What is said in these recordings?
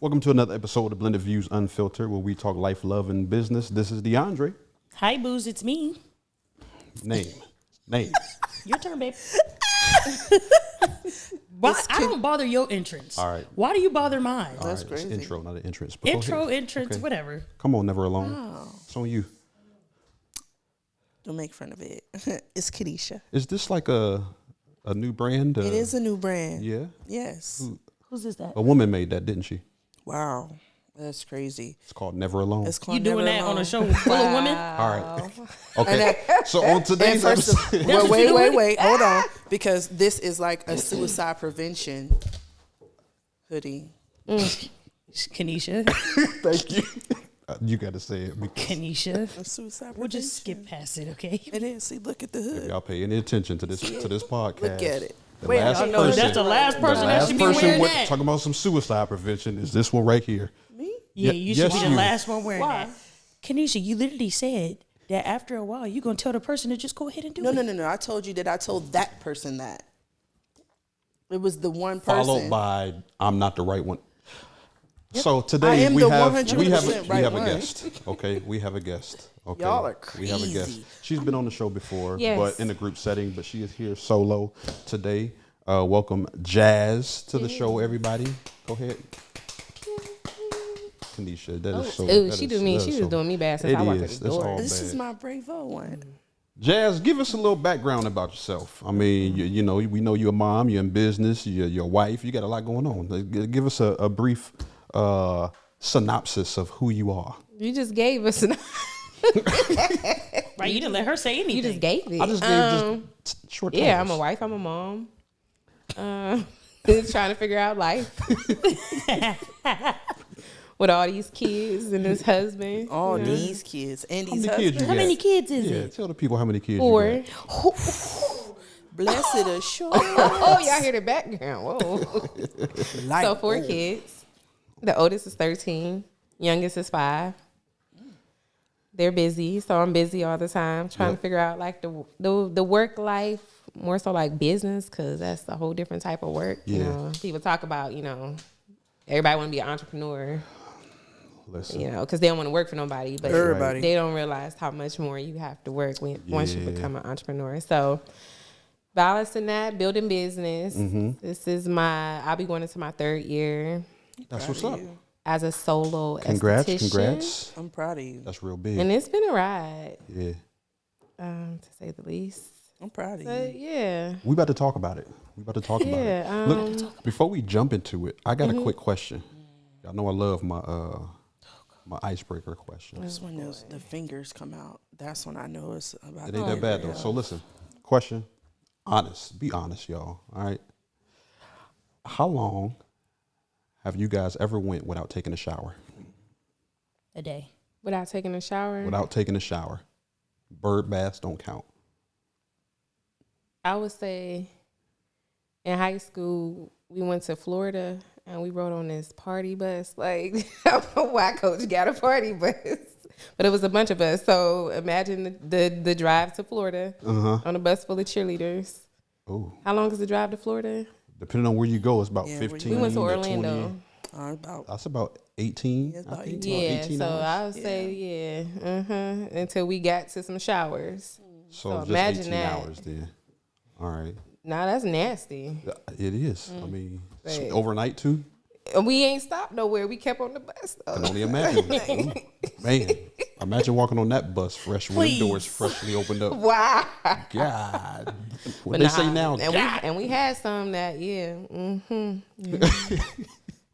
Welcome to another episode of Blended Views Unfiltered, where we talk life, love, and business. This is DeAndre. Hi, Booze, it's me. Name. Your turn, babe. I don't bother your entrance. All right. Why do you bother mine? All That's right, crazy. It's intro, not an entrance. But Entrance, Okay. whatever. Come on, Never Alone. It's on you. Don't make fun of it. It's Kenisha. Is this like a new brand? It is a new brand. Yeah. Yes. Whose is that? A woman made that, didn't she? Wow. That's crazy. It's called Never Alone. It's called You doing Never that on Alone. a show full of women? All right. Okay. So on today's And first episode, of, wait, hold on. Because this is like a suicide prevention hoodie. Kanisha. thank you. You got to say it because Kanisha. A suicide prevention. We'll just skip past it, okay? It is. See, look at the if hood. y'all pay any attention to this podcast, Look at it. The Wait, last y'all know person, That's the last person the that last should be person wearing with, that. talking about some suicide prevention is this one right here. Me? Yeah, Ye- you should yes, be the you. last one wearing Why? that. Kanisha, you literally said that after a while, you're going to tell the person to just go ahead and do it. No. I told you that I told that person that. It was the one person. Followed by I'm not the right one. So I today am we the have 100% right a one. guest. Okay, we have a guest. Okay, Y'all are We have a guest. crazy. She's been on the show before, Yes. but in a group setting. But she is here solo today. Welcome Jazz to the show, everybody. Go ahead. Kanisha, that is so. Ooh, that she is- do me. that She is was so- doing me bad since It I walked is. through the That's door. all This bad. is my Bravo one. Jazz, give us a little background about yourself. I mean, you know, we know you're a mom, you're in business, you're your wife, you got a lot going on. Give us a brief synopsis of who you are. You just gave us. Right, you didn't let her say anything. You just gave it. I just gave just short Yeah, I'm titles. a wife. I'm a mom. Just trying to figure out life with all these kids and this husband. All these kids and How these many kids you husbands. How got? many kids is Yeah, it? tell the people how many kids Four. you got. Blessed assurance. Oh, y'all hear the background. Whoa. Light. So 4 kids. The oldest is 13. Youngest is 5. They're busy, so I'm busy all the time trying Yep. to figure out like the work life, more so like business, because that's a whole different type of work. You Yeah. know, people talk about, everybody want to be an entrepreneur, Listen, because they don't want to work for nobody, but Everybody. they don't realize how much more you have to work once you Yeah. become an entrepreneur. So balancing that, building business. Mm-hmm. This is I'll be going into my 3rd year that's what's up. as a solo Congrats, esthetician. congrats. I'm proud of you. That's real big. And it's been a ride, Yeah, to say the least. I'm proud of But you. yeah. we about to talk about it. Yeah, Look, before we jump into it, I got a quick question. Y'all know I love my my icebreaker question. Just when the fingers come out, that's when I know it's about. It ain't that bad though. So listen, question, honest, be honest, y'all. All right. How long have you guys ever went without taking a shower? A day. Without taking a shower, Without taking a shower, bird baths don't count. I would say in high school, we went to Florida and we rode on this party bus. Like, I don't know why Coach got a party bus, but it was a bunch of us. So imagine the drive to Florida on a bus full of cheerleaders. Oh, How long is the drive to Florida? depending on where you go, it's about Yeah, where you 15. We went to 20. Orlando. About That's about 18. Yeah, it's about I think. 18. Yeah, 18 so hours. I would say, until we got to some showers. So just imagine 18 that. hours then. All right. Nah, that's nasty. It is. I mean, Right. overnight too. And we ain't stopped nowhere. We kept on the bus though. I can only imagine. Ooh, man, imagine walking on that bus fresh when the Please. doors freshly opened up. Wow. God. What But they nah, say now, and God. we had some that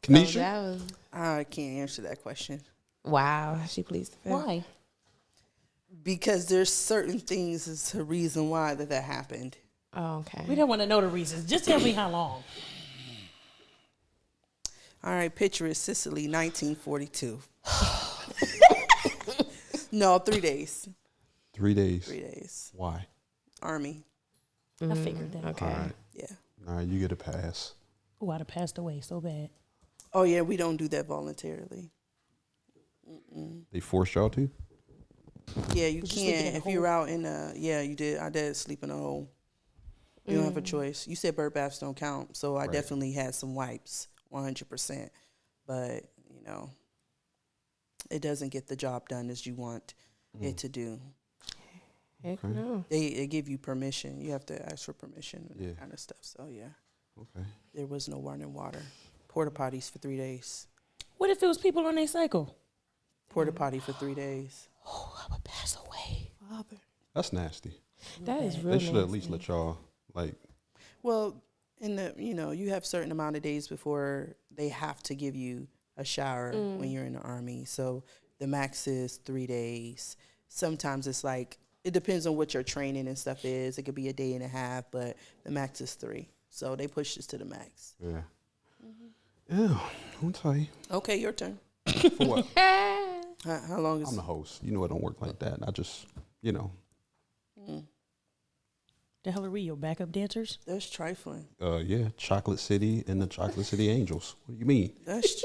Kanisha? that was I can't answer that question wow. She pleased the fifth. Why? because there's certain things is a reason why that happened. Oh, okay. We don't want to know the reasons. Just tell me how long. All right, picture is Sicily, 1942. No, 3 days. 3 days. 3 days. Why? Army. I figured that. Okay. All right. Yeah. All right, you get a pass. Oh, I'd have passed away so bad. Oh yeah, we don't do that voluntarily. They forced y'all to? Yeah, you Would you sleep in can't a if you're out in yeah, you did. I did sleep in a hole. You don't have a choice. You said bird baths don't count, so I definitely had some wipes, 100%. But you know, it doesn't get the job done as you want it to do. Heck no. They give you permission. You have to ask for permission and Yeah. that kind of stuff. So yeah, Okay. there was no running water. Porta potties for 3 days. What if it was people on their cycle? Porta potty for 3 days. Oh, I would pass away. Father. That's nasty. That is real They should at nasty. least let y'all like. Well, in the you have certain amount of days before they have to give you a shower when you're in the Army. So the max is 3 days. Sometimes it's like it depends on what your training and stuff is. It could be a day and a half, but the max is 3. So they pushed us to the max. Yeah. Yeah. I'll tell you. Okay, your turn. For what? How long is I'm the host. You know it don't work like that. I just, you know. The hell are we, your backup dancers? That's trifling. Yeah, Chocolate City and the Chocolate City Angels. What do you mean? That's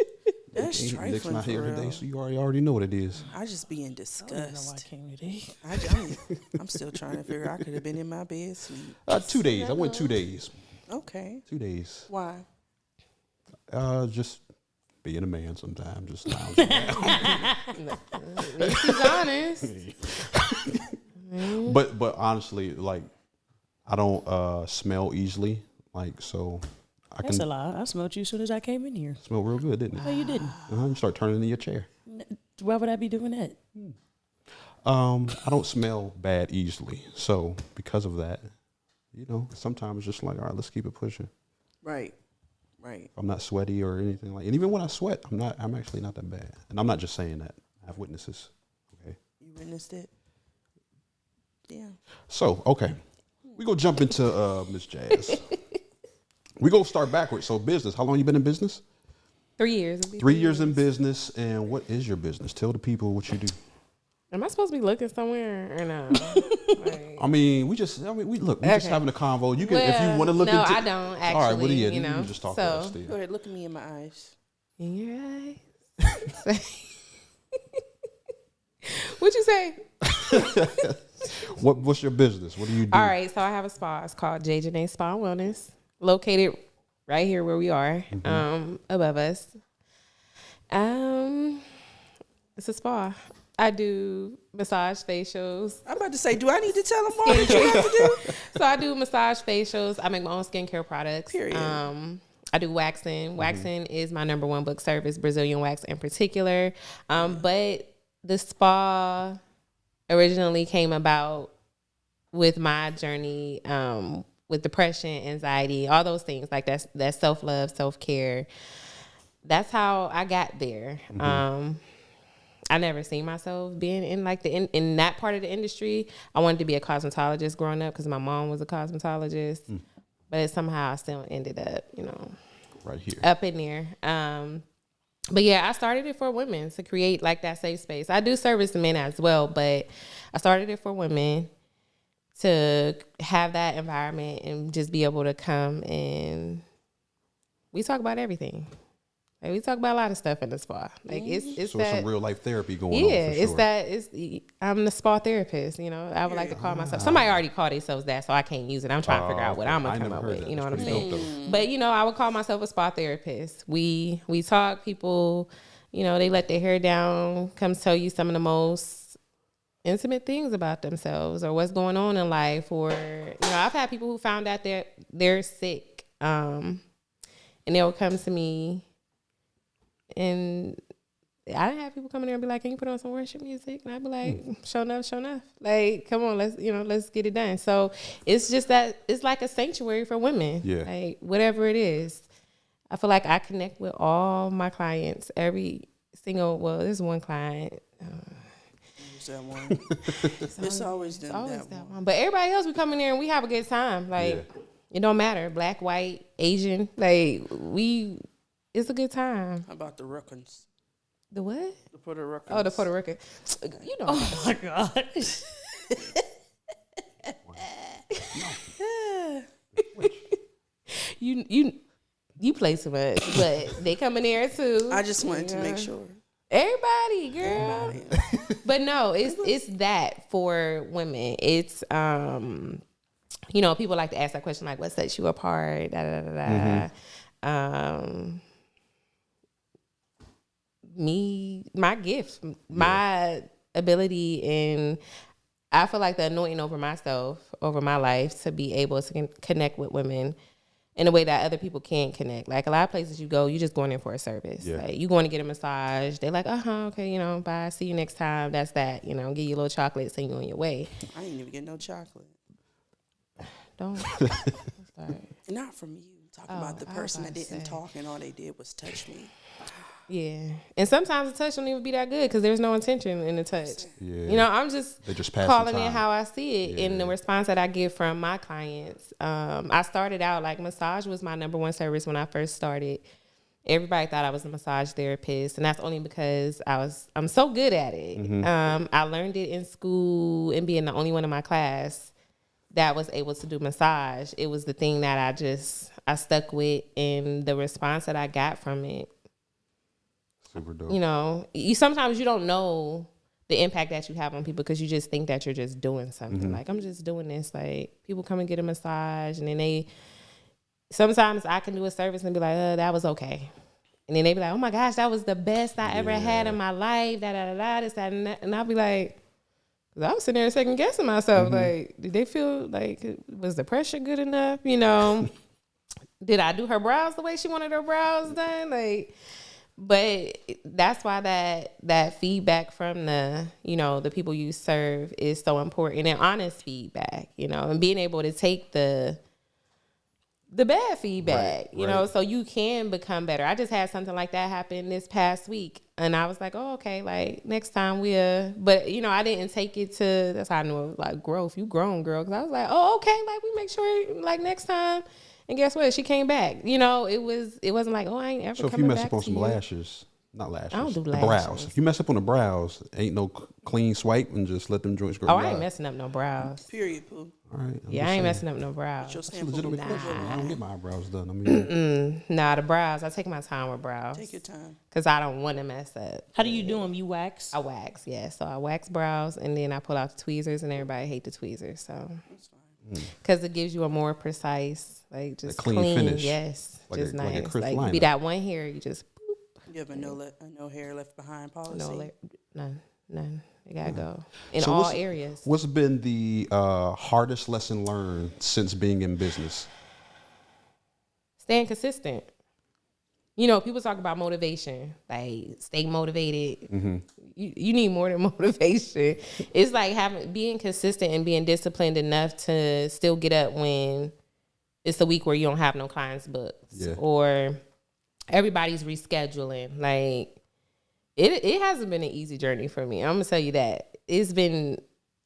Nick's trifling not for here real. today, so you already know what it is. I just be in I don't know why I disgust. came today. I'm still trying to figure. I could have been in my bed sleep. 2 days. I went 2 days. Okay. 2 days. Why? Just being a man sometimes, just lounging around. He's honest. But honestly, like I don't smell easily, like so I That's a can lie. I smelled you as soon as I came in here. smell real good, didn't No, it? you didn't. You start turning in your chair. Why would I be doing that? I don't smell bad easily, so because of that, sometimes it's just like, all right, let's keep it pushing. Right. Right. I'm not sweaty or anything like, and even when I sweat, I'm actually not that bad, and I'm not just saying that. I have witnesses. Okay. You witnessed it? Yeah. So, okay. We go jump into Miss Jazz. We go start backwards. So business, how long you been in business? 3 years. 3 years in business. And what is your business? Tell the people what you do. Am I supposed to be looking somewhere or no? Like, I mean, we just having a convo. You can, if you want to look no, into I don't actually. All right, well, yeah, you know, can just talk so, to us still. Go ahead, look at me in my eyes. in your eyes. What'd you say? What's your business? What do you do? All right, so I have a spa. It's called J.Jenee Spa and Wellness, located right here where we are, above us. It's a spa. I do massage facials. I'm about to say, do I need to tell them more what you have to do? So I do massage facials. I make my own skincare products. Period. I do waxing. Waxing is my number one book service, Brazilian wax in particular. But the spa originally came about with my journey with depression, anxiety, all those things like that self-love, self-care. That's how I got there. I never seen myself being in like in that part of the industry. I wanted to be a cosmetologist growing up because my mom was a cosmetologist, but somehow I still ended up, Right here. up in there. But yeah, I started it for women to create like that safe space. I do service men as well, but I started it for women to have that environment and just be able to come and we talk about everything. Like we talk about a lot of stuff in the spa. Like it's So that, some real life therapy going on. yeah, For it's sure. that. I'm the spa therapist. I would like to call myself. Somebody already called themselves that, so I can't use it. I'm trying to figure out what I'm I gonna come never up heard with. that. You know what I'm That's pretty saying? dope, But I would call myself a spa therapist. We talk. People, they let their hair down, come tell you some of the most intimate things about themselves or what's going on in life. Or I've had people who found out they're sick, and they'll come to me. And I didn't have people come in there and be like, "Can you put on some worship music?" And I'd be like, "Show enough. Like, come on, let's get it done." So it's just that it's like a sanctuary for women. Yeah. Like whatever it is, I feel like I connect with all my clients. Every single there's one client. There's that one. It's always It's them, always that one. one. But everybody else, we come in there and we have a good time. Like Yeah. it don't matter, black, white, Asian. Like it's a good time. How about the Rookins? The what? The Puerto Rican. Oh, the Puerto Rican. Oh my God. You play too much, but they come in there too. I just wanted to make sure. Everybody, girl. But no, it's that for women. It's people like to ask that question like, what sets you apart? my gift, my ability, and I feel like the anointing over myself, over my life, to be able to connect with women in a way that other people can't connect. Like a lot of places you go, you just going in for a service. Yeah. Like you going to get a massage. They're like, okay, you know, bye. See you next time. That's that. You know, give you a little chocolate, send you on your way. I ain't even get no chocolate. Don't. Not from you. Talking about the person that didn't talk and all they did was touch me. Yeah. And sometimes the touch don't even be that good because there's no intention in the touch. Yeah. You know, I'm just calling time. it how I see it. And the response that I get from my clients. I started out like massage was my number one service when I first started. Everybody thought I was a massage therapist, and that's only because I'm so good at it. Mm-hmm. I learned it in school and being the only one in my class that was able to do massage. It was the thing that I stuck with, and the response that I got from it. Super dope. You know, sometimes you don't know the impact that you have on people because you just think that you're just doing something. Mm-hmm. Like, I'm just doing this. Like, people come and get a massage, and then sometimes I can do a service and be like, that was okay. And then they be like, oh my gosh, that was the best I ever had in my life, this, that, and that. And I'll be like, I was sitting there second guessing myself. Like, did they feel like, was the pressure good enough? You know, did I do her brows the way she wanted her brows done? Like, but that's why that feedback from the people you serve is so important, and honest feedback, you know, and being able to take the bad feedback, you know, so you can become better. I just had something like that happen this past week, and I was like, oh, okay, like next time but you know, I didn't take it to, that's how I knew it was like growth. You grown, girl. Cause I was like, oh, okay, like we make sure like next time. And guess what? She came back. You know, it wasn't like, oh, I ain't ever coming back. So if you mess up on some lashes, not lashes, I don't do the lashes. brows. If you mess up on the brows, ain't no clean swipe and just let them joints grow. Oh, I ain't messing up no brows. Period, poo. All right. Yeah, I ain't messing up no brows. That's a legitimate question. I don't get my eyebrows done. I mean, nah, the brows. I take my time with brows. Take your time. Because I don't want to mess up. How do you do them? You wax? I wax, yeah. So I wax brows, and then I pull out the tweezers, and everybody hate the tweezers. So, because it gives you a more precise, like just clean finish. Yes, like just like nice. Chris Like Liner. be that one hair, you just boop. You have a no hair left behind policy? None. It gotta go in So all areas. What's been the hardest lesson learned since being in business? Staying consistent. You know, people talk about motivation, like stay motivated. Mm-hmm. You need more than motivation. It's like being consistent and being disciplined enough to still get up when it's a week where you don't have no clients booked, or everybody's rescheduling. Like it hasn't been an easy journey for me. I'm gonna tell you that it's been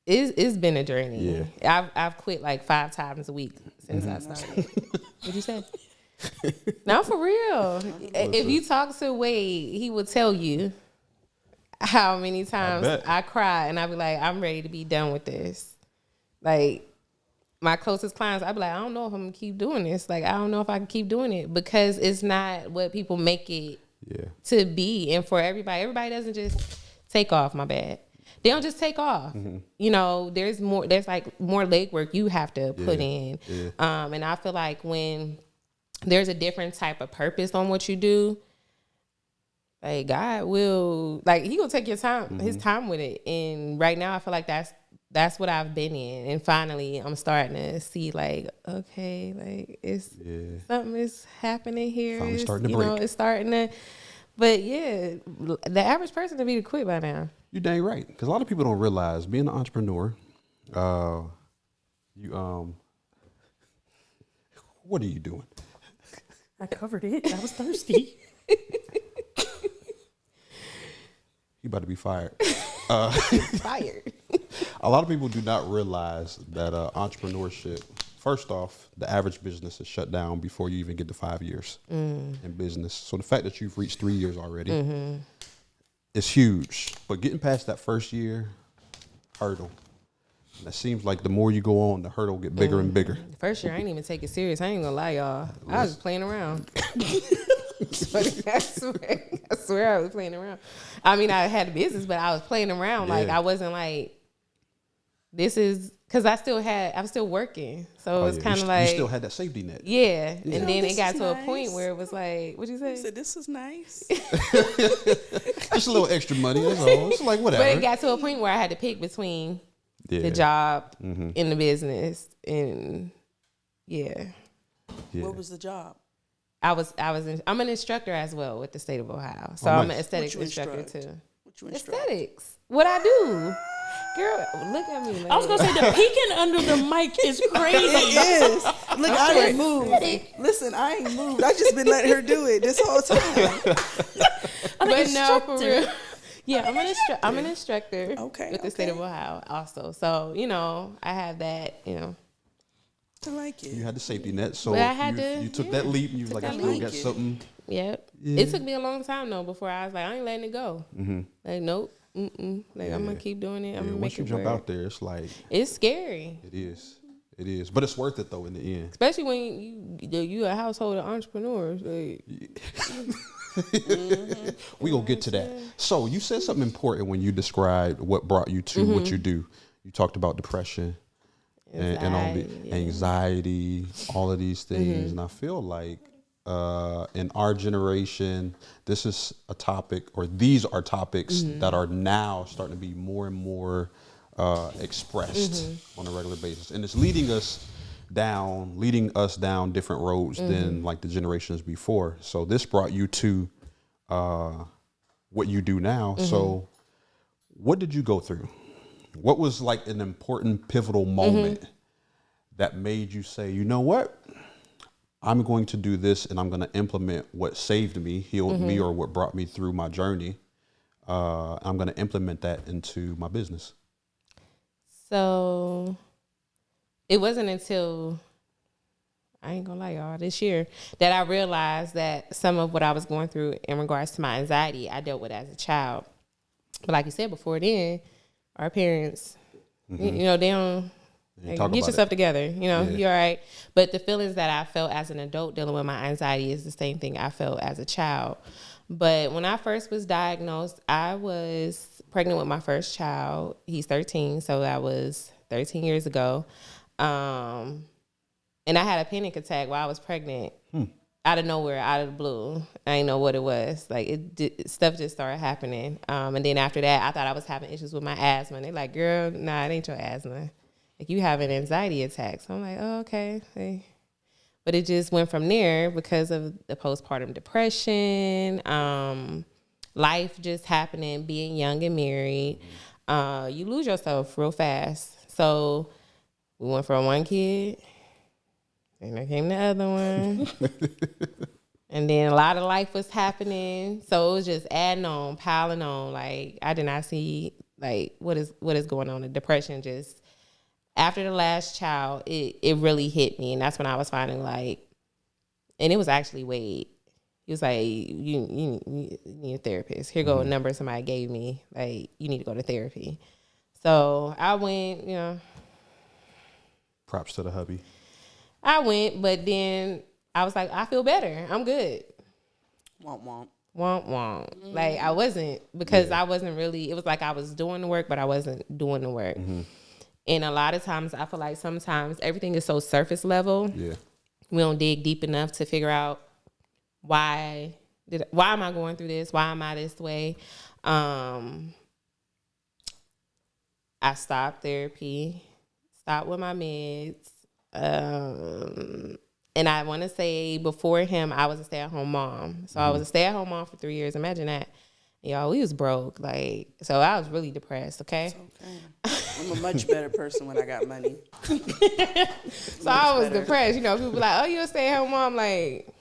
a journey. Yeah. I've quit like 5 times a week since I started. What'd you say? No, for real. If you talk to Wade, he would tell you how many times I cry and I be like, I'm ready to be done with this. Like my closest clients, I be like, I don't know if I'm gonna keep doing this. Like I don't know if I can keep doing it because it's not what people make it to be. And for everybody doesn't just take off. My bad. They don't just take off. Mm-hmm. You know, there's like more legwork you have to put in. Yeah. And I feel like when there's a different type of purpose on what you do, like God will, like he will take your time, his time with it. And right now I feel like that's what I've been in. And finally I'm starting to see like, okay, like it's something is happening here. Finally starting to break. You know, it's starting to, but yeah, the average person to be to quit by now. You're dang right. Because a lot of people don't realize being an entrepreneur, what are you doing? I covered it. I was thirsty. You about to be fired. Fired. A lot of people do not realize that entrepreneurship, first off, the average business is shut down before you even get to 5 years in business. So the fact that you've reached 3 years already is huge. But getting past that first year hurdle, and it seems like the more you go on, the hurdle get bigger and bigger. First year, I didn't even take it serious. I ain't gonna lie, y'all. I was just playing around. I swear I was playing around. I mean, I had a business, but I was playing around. Like, I wasn't like, this is because I was still working, so it was kind of you like still had that safety net. yeah. And then this it got is to a nice. point where it was like, what'd you say? I said, this is nice. Just a little extra money. That's all. It's like whatever. But it got to a point where I had to pick between the job and the business, and yeah. What was the job? I'm an instructor as well with the state of Ohio, so Oh, I'm nice. an aesthetics What you instructor instruct? too. What you instruct? Aesthetics, what I do, girl. Look at me. I was gonna say the peeking under the mic is crazy. It is. Look, I didn't move. Listen, I ain't moved. I just been letting her do it this whole time. But no, for real. Yeah, I'm an instructor Okay, with the state of Ohio also. So, I have that, I like it. You had the safety net, so But I had you took that leap, and you was like, I that still leap. got something. Yep. Yeah. It took me a long time though before I was like, I ain't letting it go. Like, nope. Like, I'm gonna keep doing it. I'm gonna Once make you it jump work. out there, it's like It's scary. it is. It is, but it's worth it though in the end. Especially when you a household of entrepreneurs. Like, We gonna get to that. So you said something important when you described what brought you to what you do. You talked about depression and all the anxiety, all of these things, and I feel like in our generation, this is a topic, or these are topics that are now starting to be more and more expressed on a regular basis, and it's leading us down different roads than like the generations before. So this brought you to what you do now. So what did you go through? What was like an important pivotal moment that made you say, you know what? I'm going to do this, and I'm going to implement what saved me, healed me, or what brought me through my journey. I'm going to implement that into my business. So it wasn't until, I ain't gonna lie, y'all, this year that I realized that some of what I was going through in regards to my anxiety, I dealt with as a child. But like you said before then, our parents, they don't, like, get yourself together, you're all right. But the feelings that I felt as an adult dealing with my anxiety is the same thing I felt as a child. But when I first was diagnosed, I was pregnant with my first child. He's 13, so that was 13 years ago. And I had a panic attack while I was pregnant, out of nowhere, out of the blue. I didn't know what it was. Like, stuff just started happening. And then after that, I thought I was having issues with my asthma. And they're like, girl, nah, it ain't your asthma. Like, you having anxiety attacks. So I'm like, oh, okay. Hey. But it just went from there because of the postpartum depression, life just happening, being young and married. You lose yourself real fast. So we went from one kid, then there came the other one. And then a lot of life was happening. So it was just adding on, piling on. Like, I did not see, like, what is going on. The depression just, after the last child, it really hit me. And that's when I was finding, like, and it was actually Wade. He was like, you need a therapist. Here go a number somebody gave me. Like, you need to go to therapy. So I went, Props to the hubby. I went, but then I was like, I feel better. I'm good. Womp womp. Womp womp. Like, I wasn't, because I wasn't really, it was like I was doing the work, but I wasn't doing the work. And a lot of times I feel like sometimes everything is so surface level. Yeah. We don't dig deep enough to figure out why am I going through this? Why am I this way? I stopped therapy, stopped with my meds. And I want to say before him, I was a stay-at-home mom. So I was a stay-at-home mom for 3 years. Imagine that. Y'all, we was broke. Like, so I was really depressed, okay? I'm a much better person when I got money. So I was depressed. People be like, oh, you a stay-at-home mom? Like,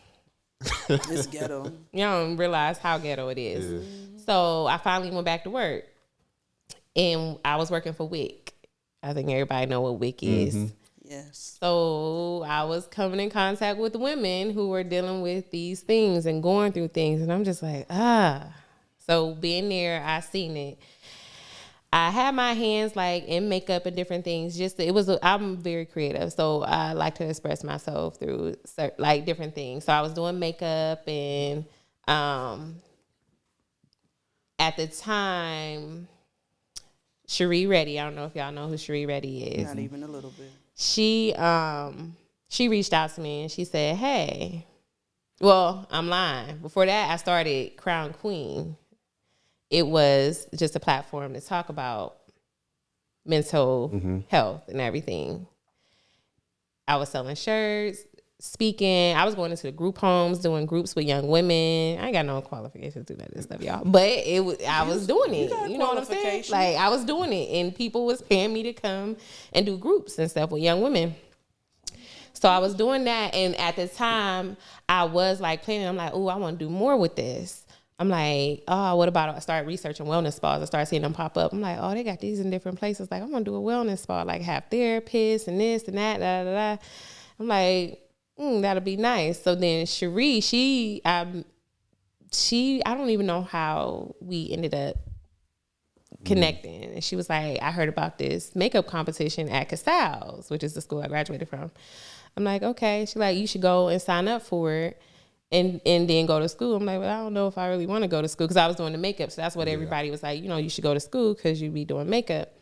It's ghetto. you don't realize how ghetto it is. So I finally went back to work. And I was working for WIC. I think everybody know what WIC is. Yes. So I was coming in contact with women who were dealing with these things and going through things. And I'm just like, So being there, I seen it. I had my hands like in makeup and different things. I'm very creative. So I like to express myself through like different things. So I was doing makeup, and at the time, Cherie Reddy. I don't know if y'all know who Cherie Reddy is. Not even a little bit. She reached out to me and she said, hey, well, I'm lying. Before that, I started Crown Queen. It was just a platform to talk about mental health and everything. I was selling shirts, speaking. I was going into the group homes, doing groups with young women. I ain't got no qualifications to do that stuff, y'all. But I was doing it. You know what I'm saying? Like, I was doing it, and people was paying me to come and do groups and stuff with young women. So I was doing that, and at the time, I was like planning. I'm like, oh, I want to do more with this. I'm like, oh, what about I start researching wellness spas. I started seeing them pop up. I'm like, oh, they got these in different places. Like, I'm gonna do a wellness spa, like have therapists and this and that, da da da. I'm like, that'll be nice. So then Cherie, I don't even know how we ended up connecting. And she was like, I heard about this makeup competition at Casals, which is the school I graduated from. I'm like, okay. She's like, you should go and sign up for it. And then go to school. I'm like, well, I don't know if I really want to go to school because I was doing the makeup. So that's what everybody was like, you should go to school because you be doing makeup.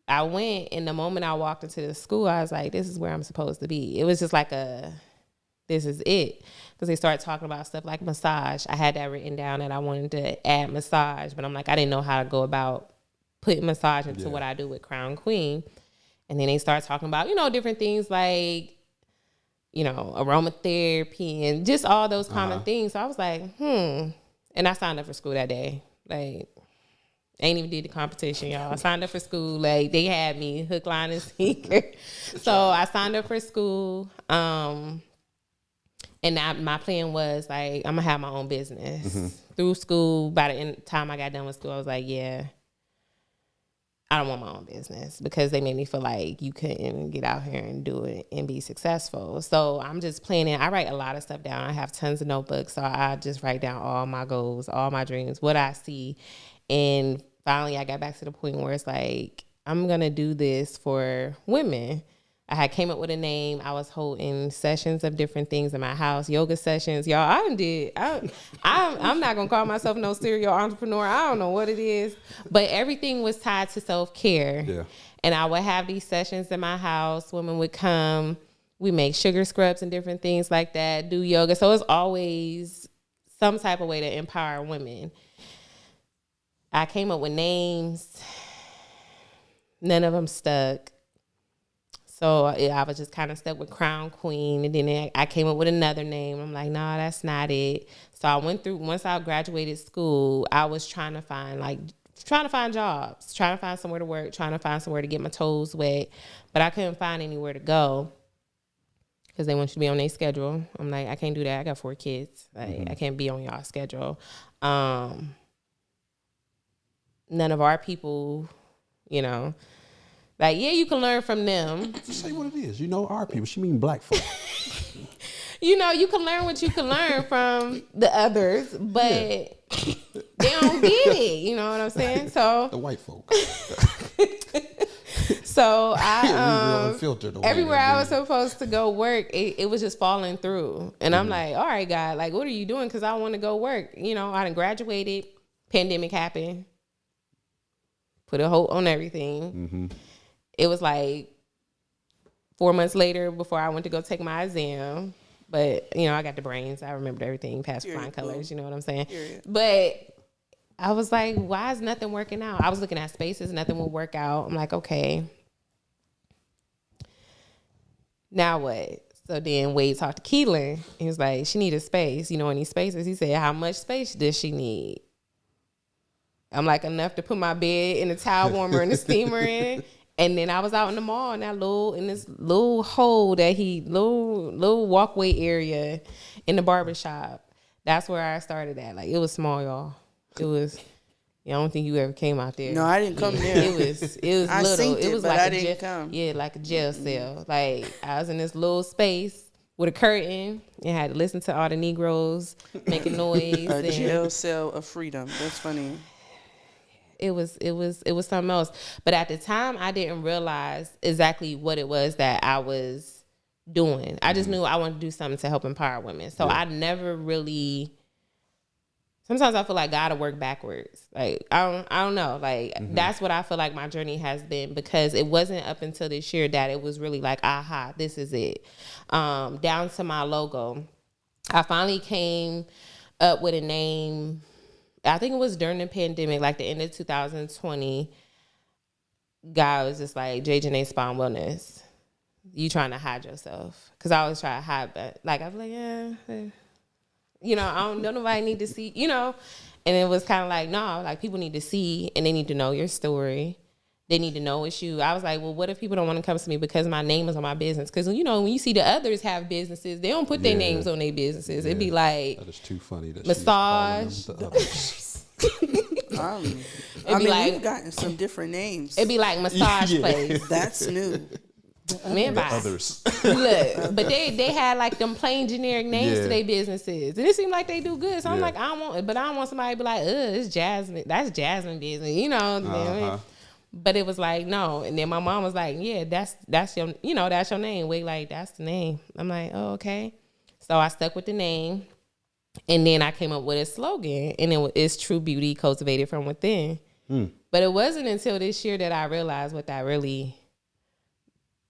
I went, and the moment I walked into the school, I was like, this is where I'm supposed to be. It was just like this is it. Because they started talking about stuff like massage. I had that written down that I wanted to add massage, but I'm like, I didn't know how to go about putting massage into what I do with Crown Queen. And then they started talking about, different things like, aromatherapy and just all those common things. So I was like, And I signed up for school that day. Like, ain't even did the competition, y'all. I signed up for school. Like, they had me hook, line, and sinker. So I signed up for school. And my plan was, like, I'm going to have my own business. Through school, by the time I got done with school, I was like, yeah, I don't want my own business because they made me feel like you couldn't get out here and do it and be successful. So I'm just planning. I write a lot of stuff down. I have tons of notebooks. So I just write down all my goals, all my dreams, what I see. And finally I got back to the point where it's like, I'm going to do this for women. I had came up with a name. I was holding sessions of different things in my house, yoga sessions. Y'all, I'm not going to call myself no serial entrepreneur. I don't know what it is. But everything was tied to self-care. Yeah. And I would have these sessions in my house. Women would come. We make sugar scrubs and different things like that, do yoga. So it's always some type of way to empower women. I came up with names. None of them stuck. So I was just kind of stuck with Crown Queen. And then I came up with another name. I'm like, nah, that's not it. So I went through, once I graduated school, I was trying to find jobs, trying to find somewhere to work, trying to find somewhere to get my toes wet. But I couldn't find anywhere to go because they want you to be on their schedule. I'm like, I can't do that. I got 4 kids. Like, I can't be on y'all's schedule. None of our people, like, yeah, you can learn from them. Just say what it is. Our people. She mean black folk. You can learn what you can learn from the others, but they don't get it. You know what I'm saying? So the white folk. So I Unfiltered everywhere I was supposed to go work, it was just falling through. And I'm like, all right, God, like, what are you doing? Because I want to go work. I done graduated. Pandemic happened. Put a hold on everything. It was like 4 months later before I went to go take my exam. But, I got the brains. I remembered everything past flying colors. You know what I'm saying? But I was like, why is nothing working out? I was looking at spaces. Nothing would work out. I'm like, okay. Now what? So then Wade talked to Keelan. He was like, she needed space. Any spaces? He said, how much space does she need? I'm like, enough to put my bed in the towel warmer and the steamer in. And then I was out in the mall in this little hole that little walkway area in the barbershop. That's where I started at. Like, it was small, y'all. It was, I don't think you ever came out there. No, I didn't come there. It was I little. It was like I didn't come. Yeah, like a jail cell. Like, I was in this little space with a curtain and had to listen to all the Negroes making noise. A jail cell of freedom. That's funny. It was something else. But at the time, I didn't realize exactly what it was that I was doing. I just knew I wanted to do something to help empower women. So I never really sometimes I feel like God will work backwards. Like, I don't know. Like, that's what I feel like my journey has been, because it wasn't up until this year that it was really like, aha, this is it. Down to my logo. I finally came up with a name. I think it was during the pandemic, like the end of 2020. God was just like, J.Jenee Spa and Wellness. You trying to hide yourself? Because I always try to hide, but like, I was like, yeah. You know, I don't nobody need to see, you know. And it was kind of like, no, like people need to see and they need to know your story. They need to know it's you. I was like, well, what if people don't want to come to me because my name is on my business? Because, you know, when you see the others have businesses, they don't put their names on their businesses. It'd be like, that is too funny. That massage. We've gotten some different names. It'd be like massage place. That's new. Man, the others. Look, but they had like them plain generic names to their businesses, and it seemed like they do good. So I'm like, I don't want somebody to be like, it's Jasmine. That's Jasmine business, you know. But it was like, no. And then my mom was like, yeah, that's your, you know, that's your name. Wait, like that's the name. I'm like, oh, okay. So I stuck with the name, and then I came up with a slogan, and it's true beauty cultivated from within. But it wasn't until this year that I realized what that really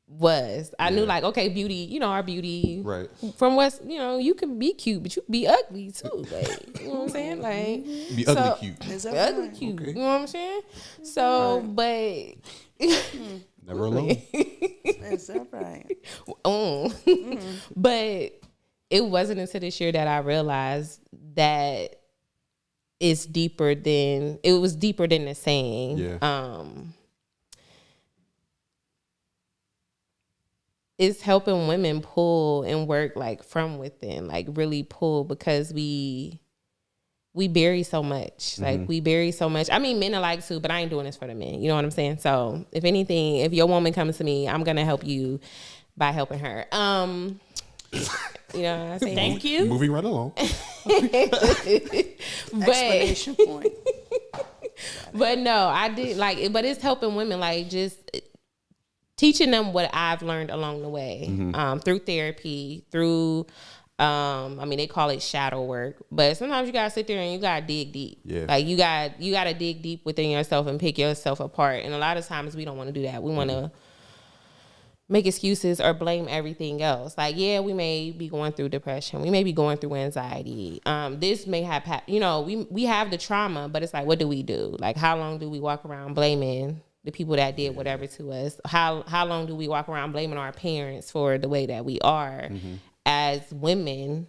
was. I knew like, okay, beauty, you know, our beauty right from West, you know, you can be cute, but you can be ugly too. Like, you know what I'm saying? Like, be ugly cute. Is that ugly right? cute. Okay. You know what I'm saying? So, but Never alone. Is that right? But it wasn't until this year that I realized that it's deeper than the saying. Yeah. It's helping women pull and work like from within, like really pull, because we bury so much. Like we bury so much. I mean, men are like too, but I ain't doing this for the men. You know what I'm saying? So if anything, if your woman comes to me, I'm gonna help you by helping her. You know what I'm saying? Thank you. Moving right along. Explanation point. But no, I did like it, but it's helping women, like just teaching them what I've learned along the way, through therapy, through, I mean, they call it shadow work, but sometimes you gotta sit there and you gotta dig deep. Yeah. Like you gotta dig deep within yourself and pick yourself apart. And a lot of times we don't want to do that. We want to make excuses or blame everything else. Like, yeah, we may be going through depression. We may be going through anxiety. This may have, you know, we have the trauma, but it's like, what do we do? Like, how long do we walk around blaming the people that did whatever to us? How long do we walk around blaming our parents for the way that we are as women?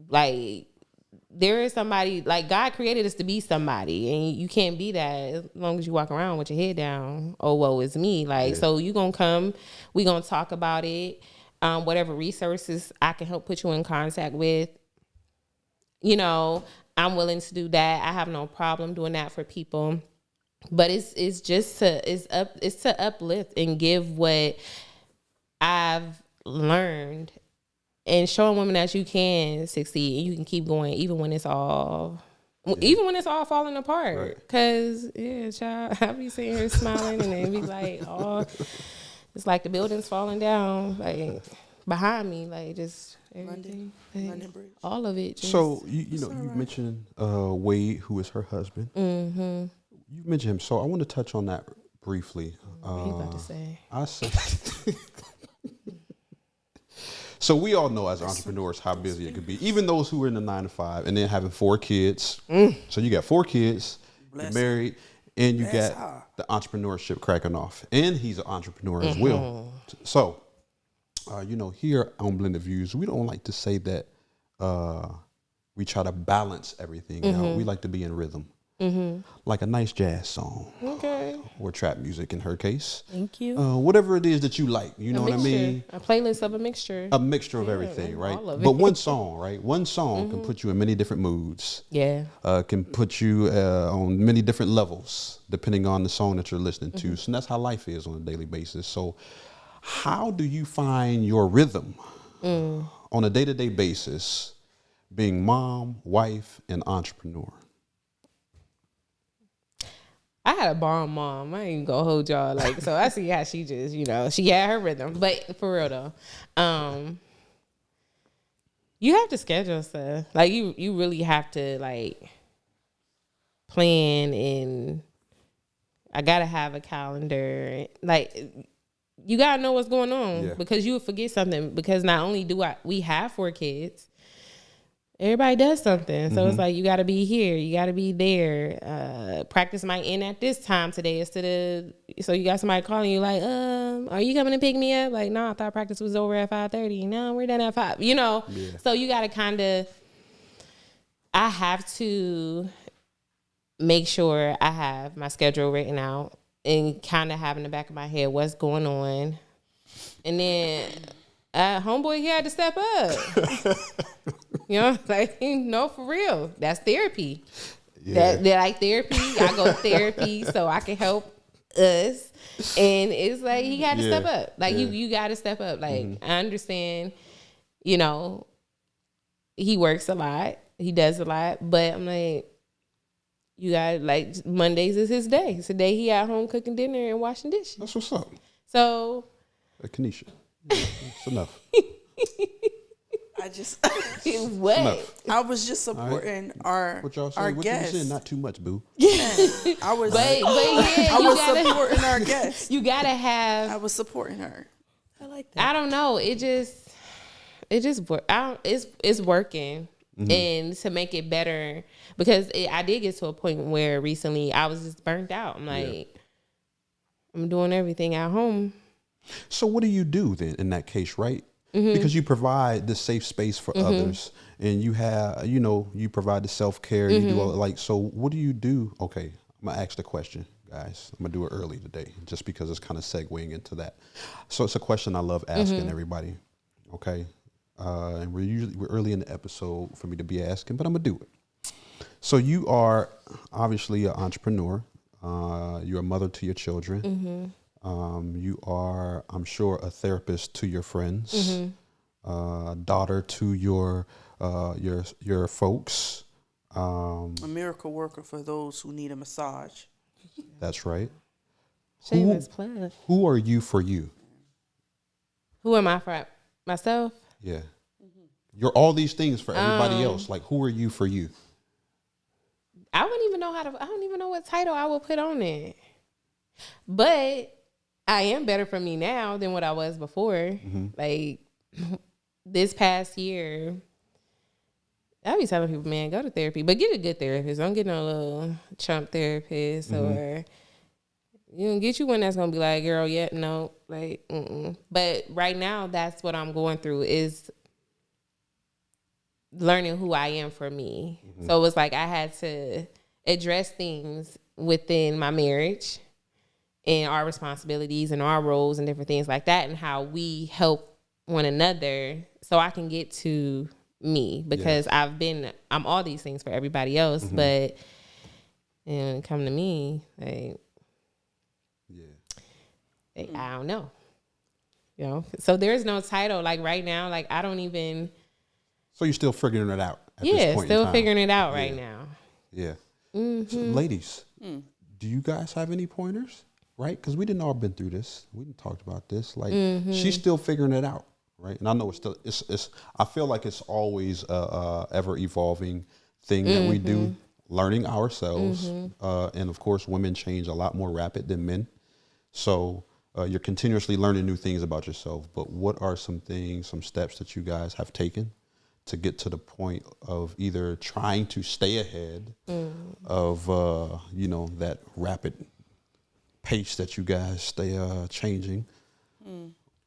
Like, there is somebody, like God created us to be somebody, and you can't be that as long as you walk around with your head down. Oh, woe is me. Like, so you gonna come, we gonna talk about it. Whatever resources I can help put you in contact with, you know, I'm willing to do that. I have no problem doing that for people. But it's to uplift and give what I've learned, and showing women that you can succeed and you can keep going even when it's all falling apart. Right. Cause child, I be sitting here smiling and then be like, oh, it's like the building's falling down like behind me, like just everything, London Bridge. all of it. Just, So you know, you mentioned Wade, who is her husband. You mentioned him, so I want to touch on that briefly. what are you about to say? I said, so we all know as entrepreneurs how busy it could be. Even those who are in the 9 to 5 and then having 4 kids. So you got 4 kids, you're married, and you got the entrepreneurship cracking off. And he's an entrepreneur as well. So, you know, here on Blended Views, we don't like to say that we try to balance everything out. We like to be in rhythm. Like a nice jazz song, or trap music in her case. Thank you. Whatever it is that you like, you know what I mean? A playlist of a mixture. A mixture of everything, right? all of it. But one song, right? One song can put you in many different moods. Yeah. Can put you on many different levels depending on the song that you're listening to. So that's how life is on a daily basis. So how do you find your rhythm on a day-to-day basis, being mom, wife, and entrepreneur? I had a bomb mom. I ain't even gonna hold y'all. Like, so I see how she just, you know, she had her rhythm. But for real though, You have to schedule stuff. Like you really have to like plan, and I gotta have a calendar. Like you gotta know what's going on because you would forget something. Because not only we have 4 kids, everybody does something. So it's like you gotta be here, you gotta be there. Practice might end at this time today instead of, so you got somebody calling you like, are you coming to pick me up? Like, no, I thought practice was over at 5:30. No, we're done at 5. You know, so you gotta kind of. I have to make sure I have my schedule written out and kind of have in the back of my head what's going on. And then homeboy, he had to step up. You know, like, no, for real. That's therapy. Yeah. That like therapy. I go to therapy so I can help us. And it's like he had to step up. Like you got to step up. Like I understand, you know, he works a lot. He does a lot. But I'm like, you got, like, Mondays is his day. It's the day he at home cooking dinner and washing dishes. That's what's up. So. Kanisha. It's enough. I just. What? Enough. I was just supporting our what y'all say? our What guests. you said? Not too much, boo. Yeah, I was. But yeah, I was supporting our guests. You gotta have. I was supporting her. I like that. I don't know. It's working. And to make it better, because I did get to a point where recently I was just burnt out. I'm like, I'm doing everything at home. So what do you do then in that case, right? Because you provide this safe space for others, and you have, you know, you provide the self-care. You do all, like, so what do you do? Okay, I'm gonna ask the question, guys. I'm gonna do it early today, just because it's kind of segueing into that. So it's a question I love asking everybody. Okay. And we're early in the episode for me to be asking, but I'm gonna do it. So you are obviously an entrepreneur. You're a mother to your children. You are, I'm sure, a therapist to your friends. Daughter to your folks. A miracle worker for those who need a massage. That's right. Shameless plug. Who are you for you? Who am I for myself? Yeah. You're all these things for everybody else. Like, who are you for you? I wouldn't even know I don't even know what title I would put on it. But I am better for me now than what I was before. Like, this past year, I be telling people, man, go to therapy. But get a good therapist. Don't get no little chump therapist or, you know, get you one that's going to be like, girl, yeah, no. Like, But right now, that's what I'm going through is learning who I am for me. So it was like I had to address things within my marriage and our responsibilities and our roles and different things like that and how we help one another so I can get to me because I'm all these things for everybody else, but come to me, like, I don't know. You know, so there's no title. Like right now, like I don't even. So you're still figuring it out at this point still in time. figuring it out right now. Yeah. So, ladies, do you guys have any pointers? Right? Because we didn't all been through this. We didn't talk about this. Like she's still figuring it out, right? And I know it's I feel like it's always a ever evolving thing that we do, learning ourselves. And of course, women change a lot more rapid than men. So you're continuously learning new things about yourself. But what are some things, some steps that you guys have taken to get to the point of either trying to stay ahead of, that rapid pace that you guys stay changing,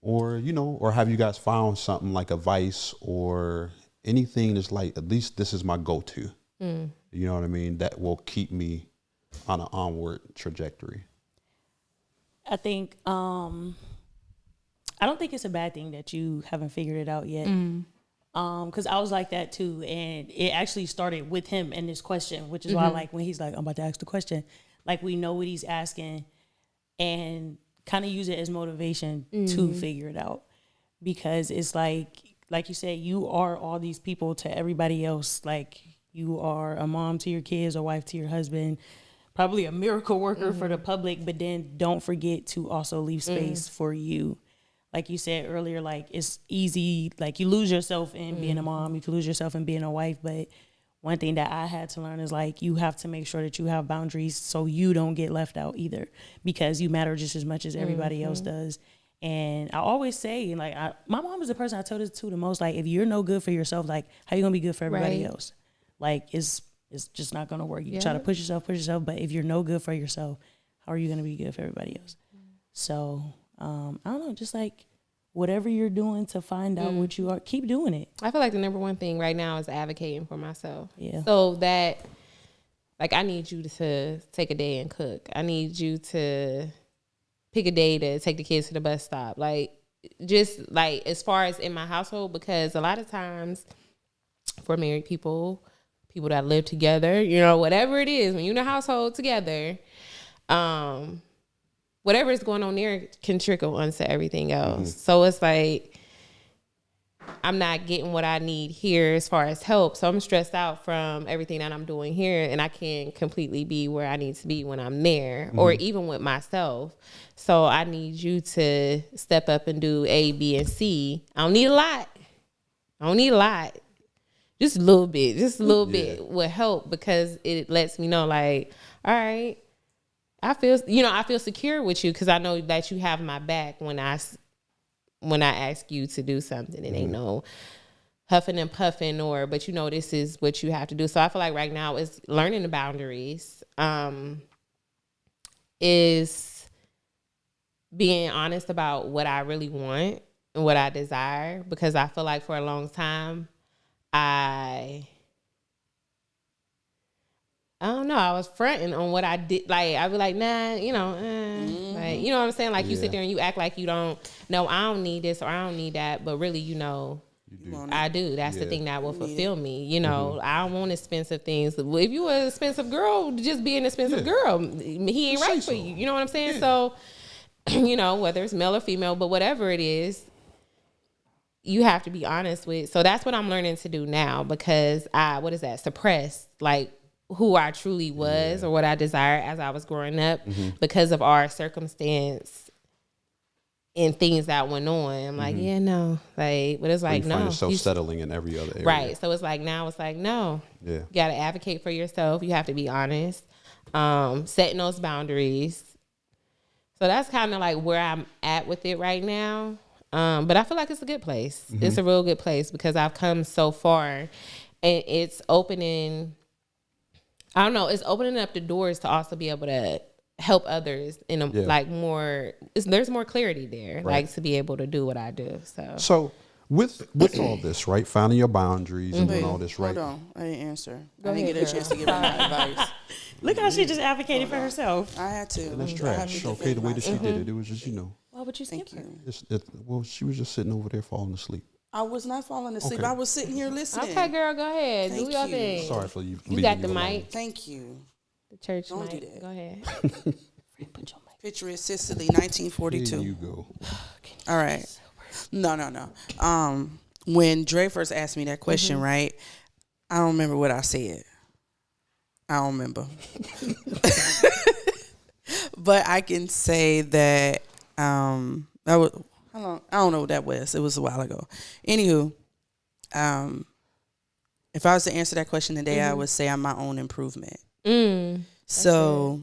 or have you guys found something like advice or anything that's like, at least this is my go-to, you know what I mean, that will keep me on an onward trajectory? I think, I don't think it's a bad thing that you haven't figured it out yet. Because I was like that too, and it actually started with him in this question, which is why, like, when he's like, I'm about to ask the question, like, we know what he's asking and kind of use it as motivation to figure it out. Because it's like you said, you are all these people to everybody else. Like, you are a mom to your kids, a wife to your husband, probably a miracle worker for the public, but then don't forget to also leave space for you. like you said earlier, like it's easy, like you lose yourself in being a mom, you can lose yourself in being a wife, but one thing that I had to learn is like you have to make sure that you have boundaries so you don't get left out either, because you matter just as much as everybody else does. And I always say, like, my mom is the person I told it to the most. Like, if you're no good for yourself, like, how you gonna be good for everybody else? Like, it's just not gonna work. You try to push yourself, but if you're no good for yourself, how are you gonna be good for everybody else? So I don't know, just like whatever you're doing to find out what you are, keep doing it. I feel like the number one thing right now is advocating for myself. Yeah. So that, like, I need you to take a day and cook. I need you to pick a day to take the kids to the bus stop. Like, just like as far as in my household, because a lot of times for married people that live together, you know, whatever it is, when you're in a household together, whatever is going on there can trickle onto everything else. So it's like, I'm not getting what I need here as far as help. So I'm stressed out from everything that I'm doing here, and I can't completely be where I need to be when I'm there, or even with myself. So I need you to step up and do A, B, and C. I don't need a lot. Just a little bit would help, because it lets me know, like, all right, I feel secure with you, because I know that you have my back when I ask you to do something. It ain't no huffing and puffing, but you know, this is what you have to do. So I feel like right now is learning the boundaries, is being honest about what I really want and what I desire, because I feel like for a long time, I don't know, I was fronting on what I did. Like, I'd be like, nah, you know, like, you know what I'm saying? Like, you sit there and you act like you don't know, I don't need this or I don't need that. But really, you know, I do. That's the thing that will fulfill me. You know, I don't want expensive things. If you an expensive girl, just be an expensive girl. He ain't right for you. You know what I'm saying? So, you know, whether it's male or female, but whatever it is, you have to be honest with. So that's what I'm learning to do now, because suppress, like, who I truly was or what I desired as I was growing up because of our circumstance and things that went on. I'm like, yeah, no. Like, but it's like, you no. Find yourself settling in every other area. Right. So it's like, now it's like, no. Yeah. You got to advocate for yourself. You have to be honest. Setting those boundaries. So that's kind of like where I'm at with it right now. But I feel like it's a good place. It's a real good place, because I've come so far, and it's opening, I don't know, it's opening up the doors to also be able to help others in a like more, there's more clarity there, like to be able to do what I do. So with all this, right, finding your boundaries and doing all this, right? Hold on, I didn't answer. Go I didn't ahead, get a chance to give her my advice. Look how she just advocated for herself. I had to. And that's I had trash. to Okay, the way that she defend did it was just, you know. Why would you skip her? Well, she was just sitting over there falling asleep. I was not falling asleep. Okay. I was sitting here listening. okay, girl, go ahead. Thank do your you. thing. Sorry for you. You got the mic. Thank you. The church Don't do mic. that. Go ahead. Put your mic. Picture is Sicily, 1942. There you go. All right. No. When Dre first asked me that question, right, I don't remember what I said. I don't remember. But I can say that that was, how long? I don't know what that was. It was a while ago. Anywho, if I was to answer that question today, I would say I'm my own improvement. So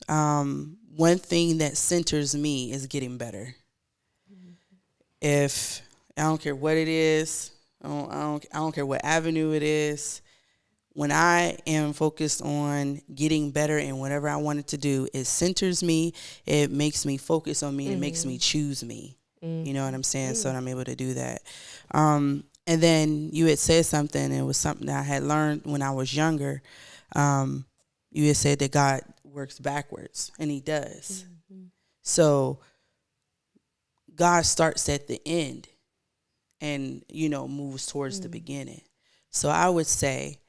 one thing that centers me is getting better. If I don't care what it is, I don't care what avenue it is. When I am focused on getting better in whatever I wanted to do, it centers me. It makes me focus on me. And it makes me choose me. You know what I'm saying? So I'm able to do that. And then you had said something. It was something that I had learned when I was younger. You had said that God works backwards, and He does. So God starts at the end and, you know, moves towards the beginning. So I would say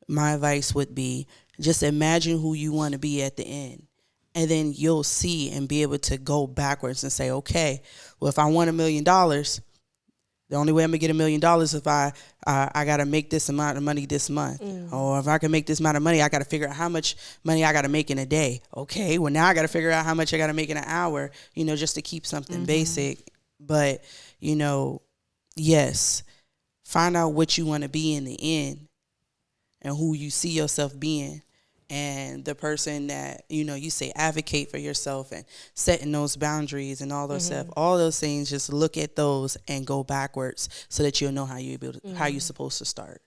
my advice would be just imagine who you want to be at the end. And then you'll see and be able to go backwards and say, okay, well, if I want $1 million, the only way I'm going to get $1 million is if I got to make this amount of money this month. Or if I can make this amount of money, I got to figure out how much money I got to make in a day. Okay, well, now I got to figure out how much I got to make in an hour, you know, just to keep something basic. But, you know, yes, find out what you want to be in the end and who you see yourself being. And the person that, you know, you say advocate for yourself and setting those boundaries and all those stuff, all those things, just look at those and go backwards so that you'll know how how you're supposed to start.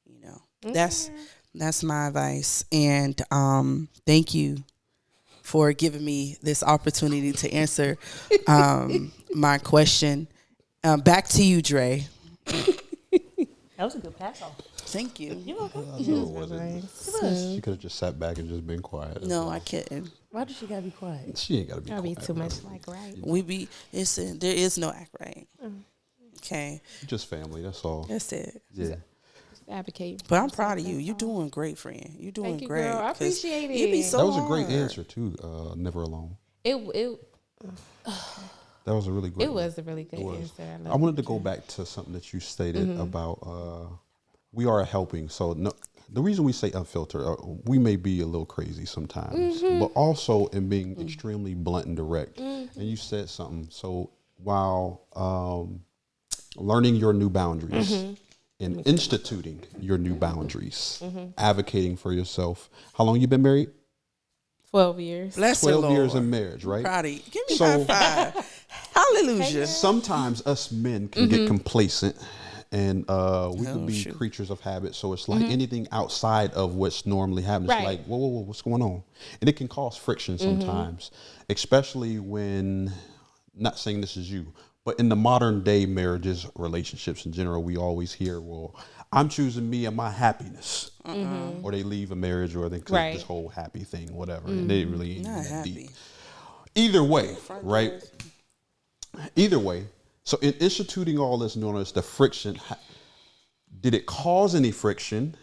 You know, that's my advice. And thank you for giving me this opportunity to answer my question. Back to you, Dre. That was a good pass off. Thank you. You're welcome. I know it wasn't. She could have just sat back and just been quiet. No, I couldn't. Why does she gotta be quiet? She ain't gotta be That'd be quiet. too much like right. There is no act right. Okay, Just family. That's all. that's it. Yeah. Advocate. But I'm proud of you. You're doing great, friend. You're doing Thank you, great. girl. I 'cause appreciate You be it. so That was a great hard. answer too. Never alone. It That was a really good. it was a really good It was. answer. I wanted to go back to something that you stated about we are helping. So no, the reason we say unfiltered, we may be a little crazy sometimes, but also in being extremely blunt and direct. And you said something. So while learning your new boundaries and instituting your new boundaries, advocating for yourself. How long you been married? 12 years. Bless the 12 Lord. years in marriage, right? Proud of you. Give me So- high five. Hallelujah. Sometimes us men can get complacent and we can be shoot. creatures of habit. So it's like anything outside of what's normally happening. It's Right. like, whoa, what's going on? And it can cause friction sometimes, especially when, not saying this is you, but in the modern day marriages, relationships in general, we always hear, well, I'm choosing me and my happiness. Or they leave a marriage or they click Right. this whole happy thing, whatever. And they really ain't Not that happy. deep. Either way, right? Either way, so in instituting all this known as the friction, did it cause any friction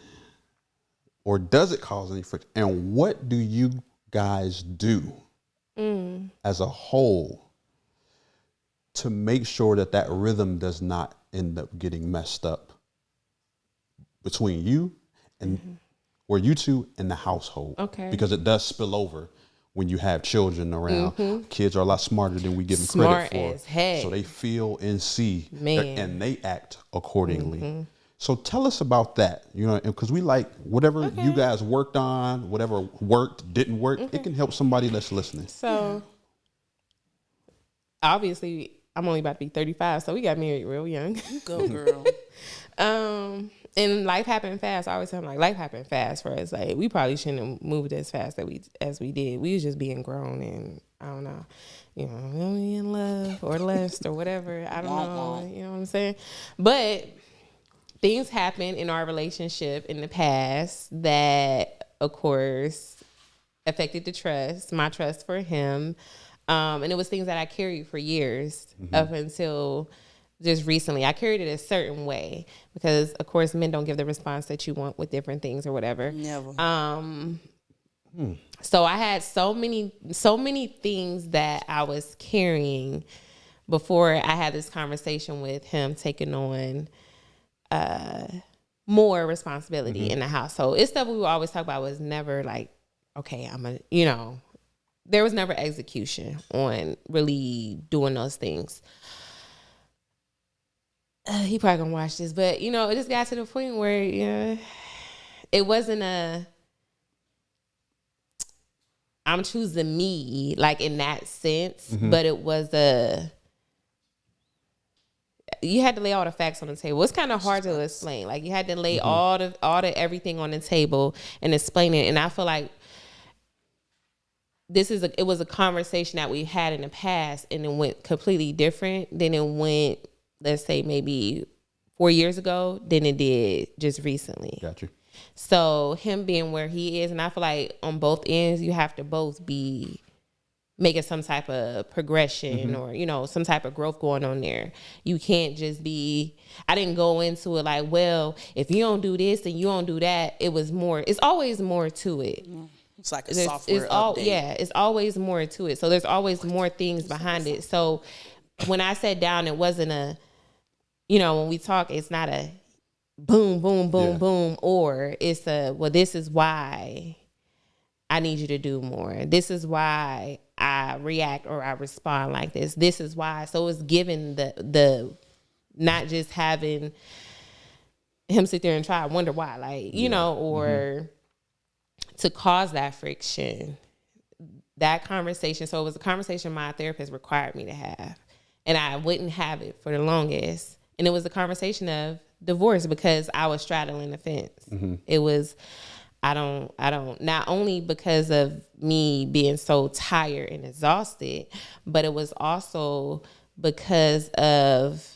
or does it cause any friction? And what do you guys do as a whole to make sure that that rhythm does not end up getting messed up between you and or you two and the household? Okay. Because it does spill over when you have children around. Kids are a lot smarter than we give them Smart credit for. as heck. So they feel and see Man. and they act accordingly. So tell us about that, you know, because we like whatever you guys worked on, whatever worked, didn't work, it can help somebody that's listening. So obviously I'm only about to be 35, so we got married real young. Go, girl. And life happened fast. I always tell them, like, life happened fast for us. Like, we probably shouldn't have moved as fast as we did. We was just being grown and, I don't know, you know, in love or lust or whatever. I don't know. You know what I'm saying? But things happened in our relationship in the past that, of course, affected the trust, my trust for him. And it was things that I carried for years up until just recently. I carried it a certain way because, of course, men don't give the response that you want with different things or whatever. Never. So I had so many things that I was carrying before I had this conversation with him taking on more responsibility in the household. It's stuff we would always talk about. Was never like, okay, there was never execution on really doing those things. He probably gonna watch this, but it just got to the point where it wasn't I'm choosing me, like, in that sense, but it was you had to lay all the facts on the table. It's kind of hard to explain. Like, you had to lay all the everything on the table and explain it. And I feel like it was a conversation that we had in the past, and it went completely different than it went, let's say, maybe 4 years ago than it did just recently. Got you. So him being where he is, and I feel like on both ends, you have to both be making some type of progression or, some type of growth going on there. You can't just be, I didn't go into it like, well, if you don't do this and you don't do that, it's always more to it. It's like a software update. It's always more to it. So there's always more things behind it. So when I sat down, it wasn't when we talk, it's not a boom, boom, boom, boom, or it's well, this is why I need you to do more. This is why I react or I respond like this. This is why. So it's given the not just having him sit there and try to wonder why, like, you know, or to cause that friction, that conversation. So it was a conversation my therapist required me to have, and I wouldn't have it for the longest. And it was a conversation of divorce because I was straddling the fence. It was, I don't, not only because of me being so tired and exhausted, but it was also because of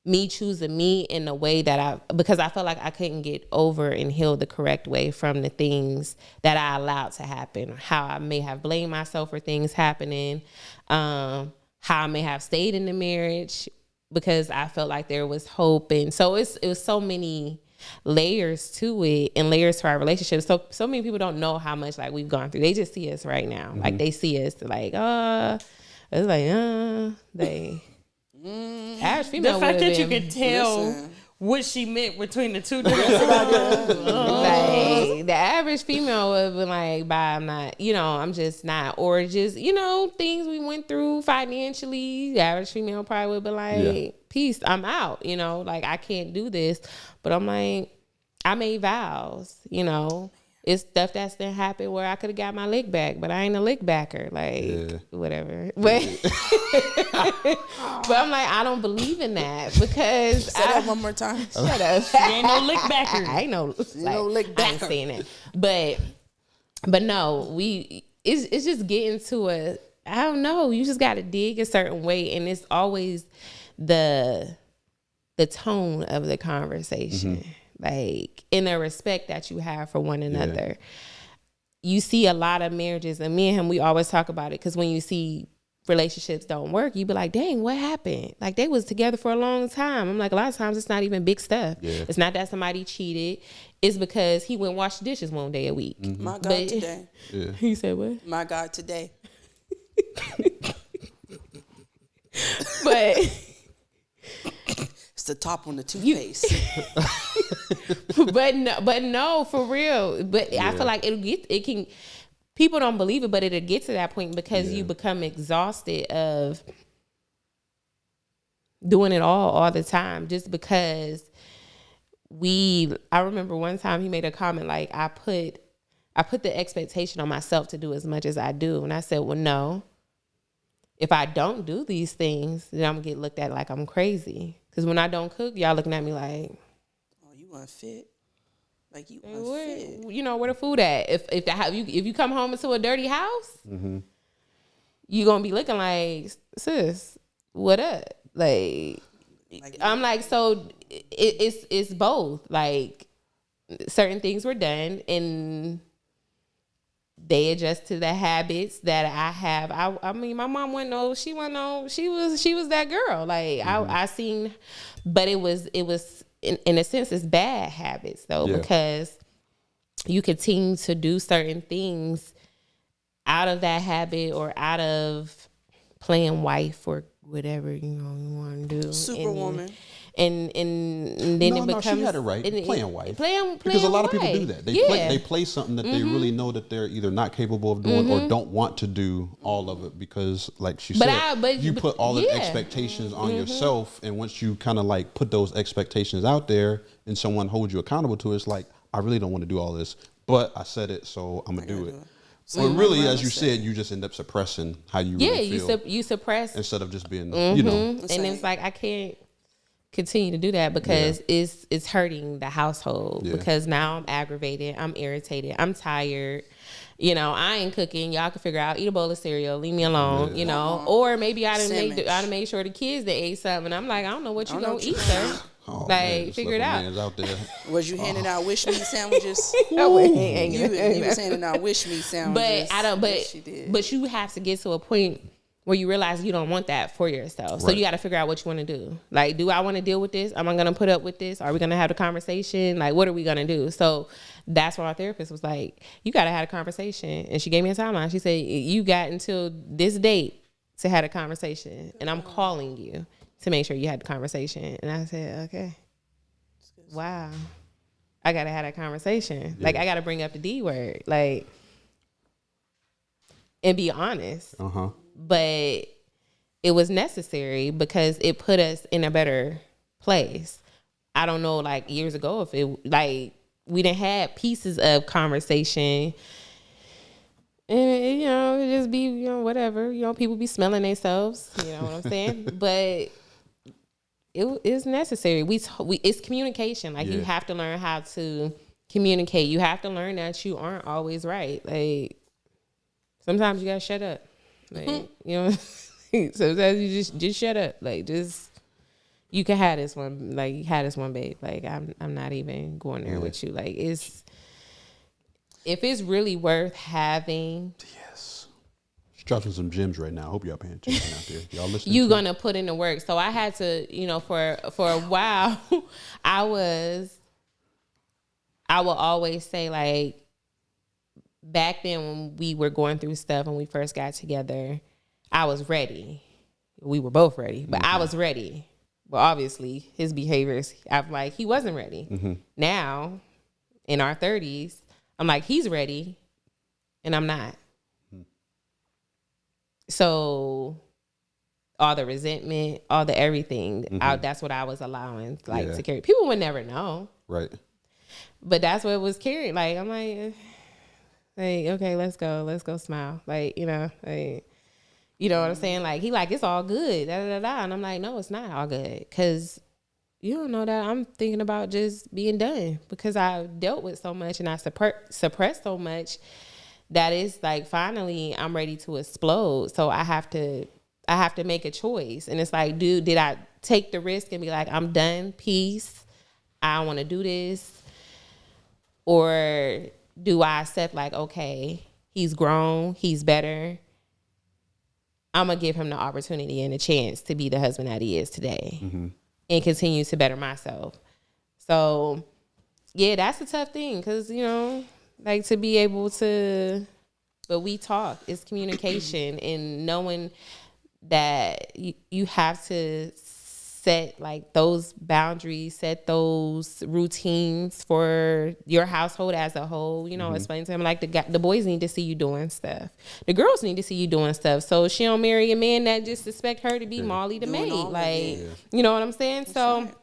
me choosing me in a way that because I felt like I couldn't get over and heal the correct way from the things that I allowed to happen, how I may have blamed myself for things happening, how I may have stayed in the marriage because I felt like there was hope. And so it was so many layers to it and layers to our relationship. So many people don't know how much like we've gone through. They just see us right now. Like they see us like, it's like, they average female. The fact that you been, could tell what she meant between the two different like the average female would have been like, bye, I'm not, you know, I'm just not, or just, you know, things we went through financially, the average female probably would be like, peace, I'm out, you know, like I can't do this. But I'm like, I made vows, you know. It's stuff that's been happened where I could have got my lick back, but I ain't a lick backer, like whatever. But but I'm like, I don't believe in that because Say that one more time. Shut up. She ain't no lick backer. I ain't no lick backer. I ain't saying that. But no, it's just getting to I don't know. You just got to dig a certain way, and it's always the tone of the conversation. Like in the respect that you have for one another. You see a lot of marriages, and me and him, we always talk about it, because when you see relationships don't work, you be like, dang, what happened? Like they was together for a long time. I'm like, a lot of times it's not even big stuff. It's not that somebody cheated. It's because he went wash the dishes one day a week. My God, today. He said what? My God, today. But it's the top on the toothpaste. but no, for real. But I feel like it can. People don't believe it, but it'll get to that point because you become exhausted of doing it all the time. Just because I remember one time he made a comment like, I put the expectation on myself to do as much as I do, and I said, well, no. If I don't do these things, then I'm gonna get looked at like I'm crazy. Because when I don't cook, y'all looking at me like, oh, you unfit. Like you unfit. You know, where the food at? If you come home into a dirty house, you gonna be looking like, sis, what up? Like I'm like, so it's both. Like certain things were done and they adjust to the habits that I have. I mean, my mom she was that girl. Like I seen, but it was in a sense it's bad habits though, because you continue to do certain things out of that habit or out of playing wife or whatever, you know, you want to do. Superwoman. And then it becomes. No, she had it right. Playing wife. Because a lot of people do that. They play something that they really know that they're either not capable of doing or don't want to do all of it because, like she said, you put all the expectations on yourself, and once you kind of like put those expectations out there, and someone holds you accountable to it, it's like, I really don't want to do all this, but I said it, so I'm gonna do it. So really, as you said, you just end up suppressing how you really feel. You suppress instead of just being, you know. And it's like, I can't continue to do that because it's hurting the household because now I'm aggravated, I'm irritated, I'm tired. You know, I ain't cooking. Y'all can figure out, eat a bowl of cereal, leave me alone, you know. Or maybe I done made sure the kids they ate something. I'm like, I don't know what you gonna eat, sir. Oh, like, figure it out. Out there. Was you handing out wish me sandwiches? You was handing out wish me sandwiches. But you have to get to a point where you realize you don't want that for yourself. So you got to figure out what you want to do. Like, do I want to deal with this? Am I going to put up with this? Are we going to have a conversation? Like, what are we going to do? So that's why our therapist was like, you got to have a conversation. And she gave me a timeline. She said, you got until this date to have a conversation. And I'm calling you to make sure you had the conversation. And I said, okay. Wow. I got to have that conversation. Like, I got to bring up the D word. Like, and be honest. Uh-huh. But it was necessary because it put us in a better place. I don't know, like years ago, if it like we didn't have pieces of conversation, and it just be whatever, people be smelling themselves. You know what I'm saying? But it's necessary. We it's communication. Like you have to learn how to communicate. You have to learn that you aren't always right. Like sometimes you gotta shut up. Like sometimes you just shut up. Like just. You can have this one, like you had this one, babe. Like I'm not even going there with you. Like if it's really worth having. Yes, she's dropping some gems right now. I hope y'all paying attention out there. Y'all listening? You gonna put in the work. So I had to, for a while, I would always say like, back then when we were going through stuff when we first got together, I was ready. We were both ready, but I was ready. But obviously, his behaviors, I'm like, he wasn't ready. Mm-hmm. Now, in our 30s, I'm like, he's ready, and I'm not. Mm-hmm. So, all the resentment, all the everything, that's what I was allowing, to carry. People would never know. Right. But that's what was carried. Like, I'm like, okay, let's go smile. Like, you know what I'm saying? Like, he like, it's all good, And I'm like, no, it's not all good. Because you don't know that I'm thinking about just being done. Because I dealt with so much and I suppressed so much that it's like, finally, I'm ready to explode. So I have to make a choice. And it's like, dude, did I take the risk and be like, I'm done, peace, I don't want to do this? Or do I accept like, okay, he's grown, he's better, I'm going to give him the opportunity and a chance to be the husband that he is today and continue to better myself. So, yeah, that's a tough thing because, like to be able to, but we talk, it's communication and knowing that you have to set like those boundaries, set those routines for your household as a whole, explain to him like the boys need to see you doing stuff. The girls need to see you doing stuff. So she don't marry a man that just expect her to be Molly the maid. Like, you know what I'm saying? That's so right.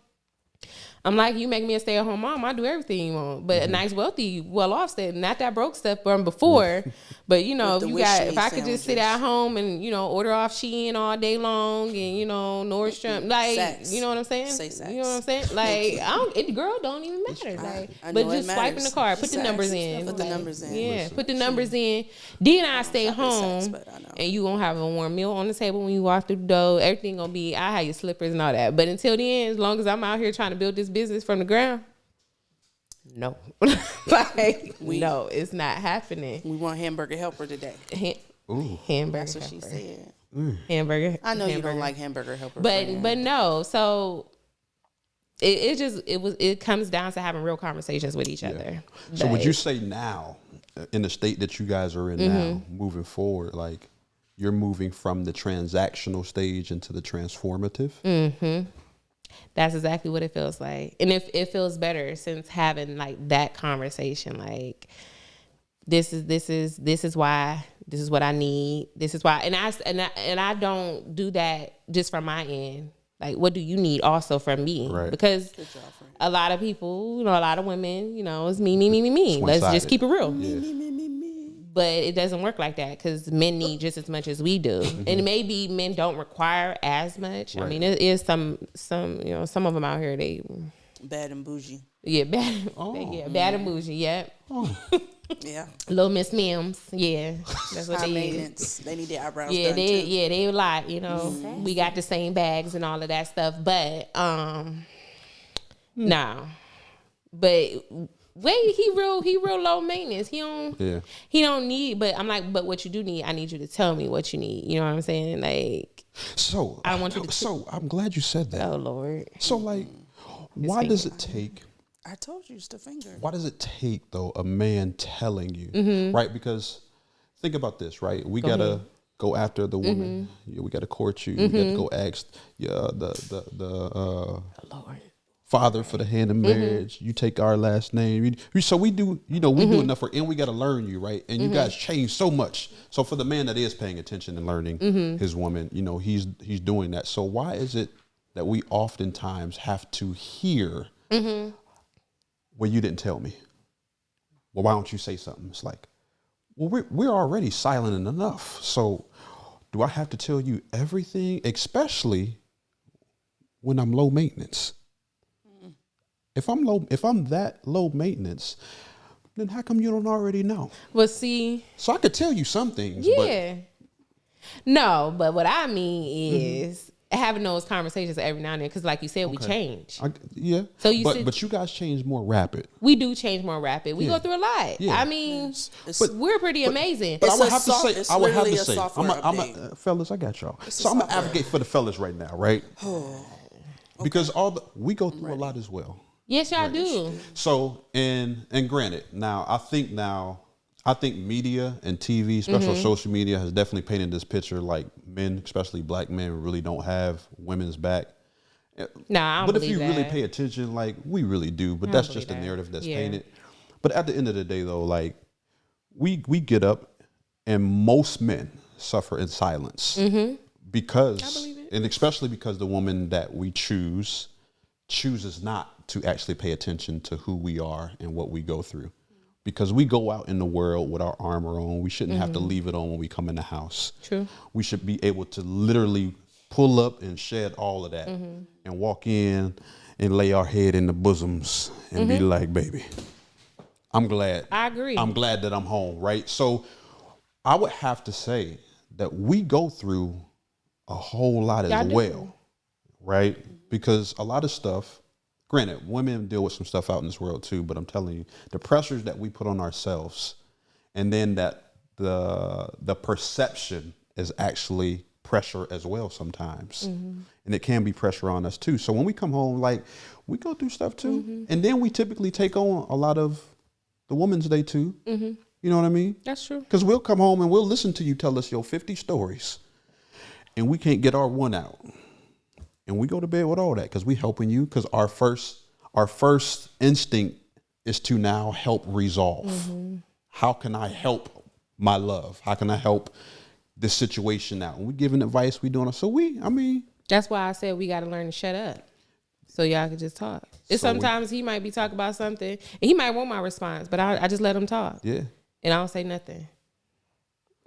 I'm like, you make me a stay-at-home mom, I do everything you want. But a nice, wealthy, well-off state, not that broke stuff from before. But, if I could just sit at home and, order off Shein all day long and, Nordstrom, like, sex. You know what I'm saying? Say sex. You know what I'm saying? Like, girl don't even matter. Like, but just swipe in the card, put the numbers in. Put the numbers in. Yeah, put the numbers in. Then I stay home and you gonna have a warm meal on the table when you walk through the door. Everything gonna be, I have your slippers and all that. But until then, as long as I'm out here trying to build this business from the ground, no. No, it's not happening. We want hamburger helper today. Hamburger. That's what she said. Hamburger. I know you don't like hamburger helper, but no. So it comes down to having real conversations with each other. So would you say now, in the state that you guys are in now, moving forward, like you're moving from the transactional stage into the transformative? Mm-hmm. That's exactly what it feels like. And it feels better since having like that conversation. Like this is why, this is what I need. This is why. And I don't do that just from my end. Like, what do you need also from me? Right. Because a lot of people, a lot of women, it's me. Let's just keep it real. Yeah. But it doesn't work like that because men need just as much as we do. And maybe men don't require as much. Right. I mean, it is some of them out here, they bad and bougie. Yeah, bad. Bad and bougie. Yep. Oh. Yeah. Little Miss Mims. Yeah, that's what they is. They need their eyebrows done too. They a lot. We got the same bags and all of that stuff. But nah. But he real low maintenance. He don't need. But I'm like, but what you do need, I need you to tell me what you need. You know what I'm saying? Like, so I want you to. So I'm glad you said that. Oh Lord. So like, why does it take? I told you it's the finger. Why does it take though a man telling you, right? Because think about this, right? We gotta go after the woman. We gotta court you. We gotta go ask the Lord. father for the hand of marriage. You take our last name. So we do, we do enough work, and we got to learn you, right? And you guys change so much. So for the man that is paying attention and learning his woman, he's doing that. So why is it that we oftentimes have to hear, well, you didn't tell me. Well, why don't you say something? It's like, well, we're already silent enough. So do I have to tell you everything, especially when I'm low maintenance? If I'm that low maintenance, then how come you don't already know? Well, see. So I could tell you some things. Yeah. But what I mean is having those conversations every now and then, because like you said, we change. Yeah. So but you guys change more rapid. We do change more rapid. We go through a lot. Yeah. I mean, we're pretty amazing. But I would have to say, fellas, I got y'all. So I'm gonna advocate for the fellas right now, right? Because we go through a lot as well. Yes, y'all do. So, and granted, I think media and TV, especially social media, has definitely painted this picture like men, especially black men, really don't have women's back. Nah, I don't But if you that. really pay attention, like we really do. But that's just the narrative that's painted. But at the end of the day, though, like we get up, and most men suffer in silence because, and especially because the woman that we chooses not to actually pay attention to who we are and what we go through. Because we go out in the world with our armor on. We shouldn't have to leave it on when we come in the house. True. We should be able to literally pull up and shed all of that and walk in and lay our head in the bosoms and be like, baby, I'm glad. I agree. I'm glad that I'm home, right? So I would have to say that we go through a whole lot as well, right? Because a lot of stuff, granted, women deal with some stuff out in this world too, but I'm telling you, the pressures that we put on ourselves, and then that the perception is actually pressure as well sometimes. And it can be pressure on us too. So when we come home, like, we go through stuff too. And then we typically take on a lot of the woman's day too. You know what I mean? That's true. Because we'll come home and we'll listen to you tell us your 50 stories, and we can't get our one out. And we go to bed with all that because we helping you, because our first instinct is to now help resolve. How can I help my love? How can I help this situation out? And we giving advice, we doing it. So that's why I said we got to learn to shut up so y'all can just talk. Sometimes he might be talking about something and he might want my response, but I just let him talk. Yeah. And I don't say nothing.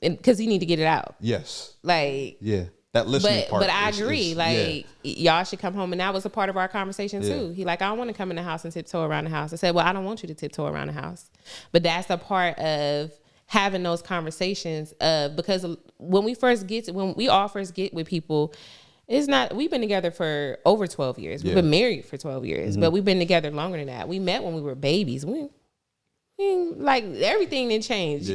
And because he need to get it out. Yes. Like. Yeah. That listening part. But I agree. Y'all should come home. And that was a part of our conversation too. He like, I don't want to come in the house and tiptoe around the house. I said, well, I don't want you to tiptoe around the house. But that's a part of having those conversations because when we all first get with people, we've been together for over 12 years. We've been married for 12 years, but we've been together longer than that. We met when we were babies. Like everything didn't change,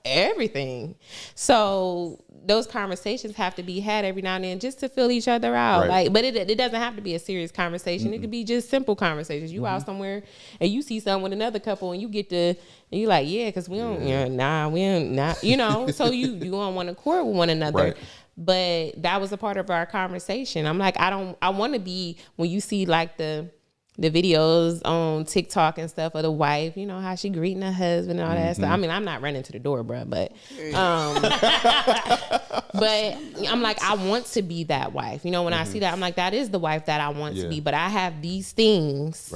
everything. So those conversations have to be had every now and then just to fill each other out. Right. But it doesn't have to be a serious conversation. It could be just simple conversations. You out somewhere and you see someone with another couple and you get to, and you like, because we don't, so you don't want to court with one another. Right. But that was a part of our conversation. I'm like, I want to be, when you see like the videos on TikTok and stuff of the wife, how she greeting her husband and all that stuff. I mean, I'm not running to the door, bro, but but I'm like, I want to be that wife. When I see that, I'm like, that is the wife that I want to be. But I have these things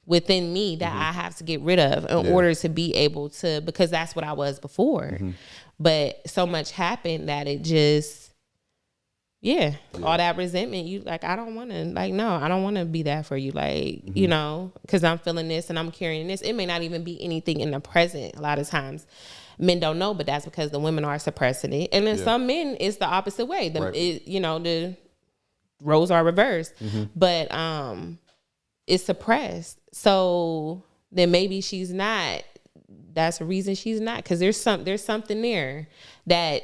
within me that I have to get rid of in order to be able to, because that's what I was before. But so much happened that it just, all that resentment, you like, I don't want to, like, no, I don't want to be that for you. Like, because I'm feeling this and I'm carrying this. It may not even be anything in the present. A lot of times men don't know, but that's because the women are suppressing it. And then some men, it's the opposite way. The roles are reversed, but it's suppressed. So then maybe she's not, that's the reason she's not. Cause there's something there that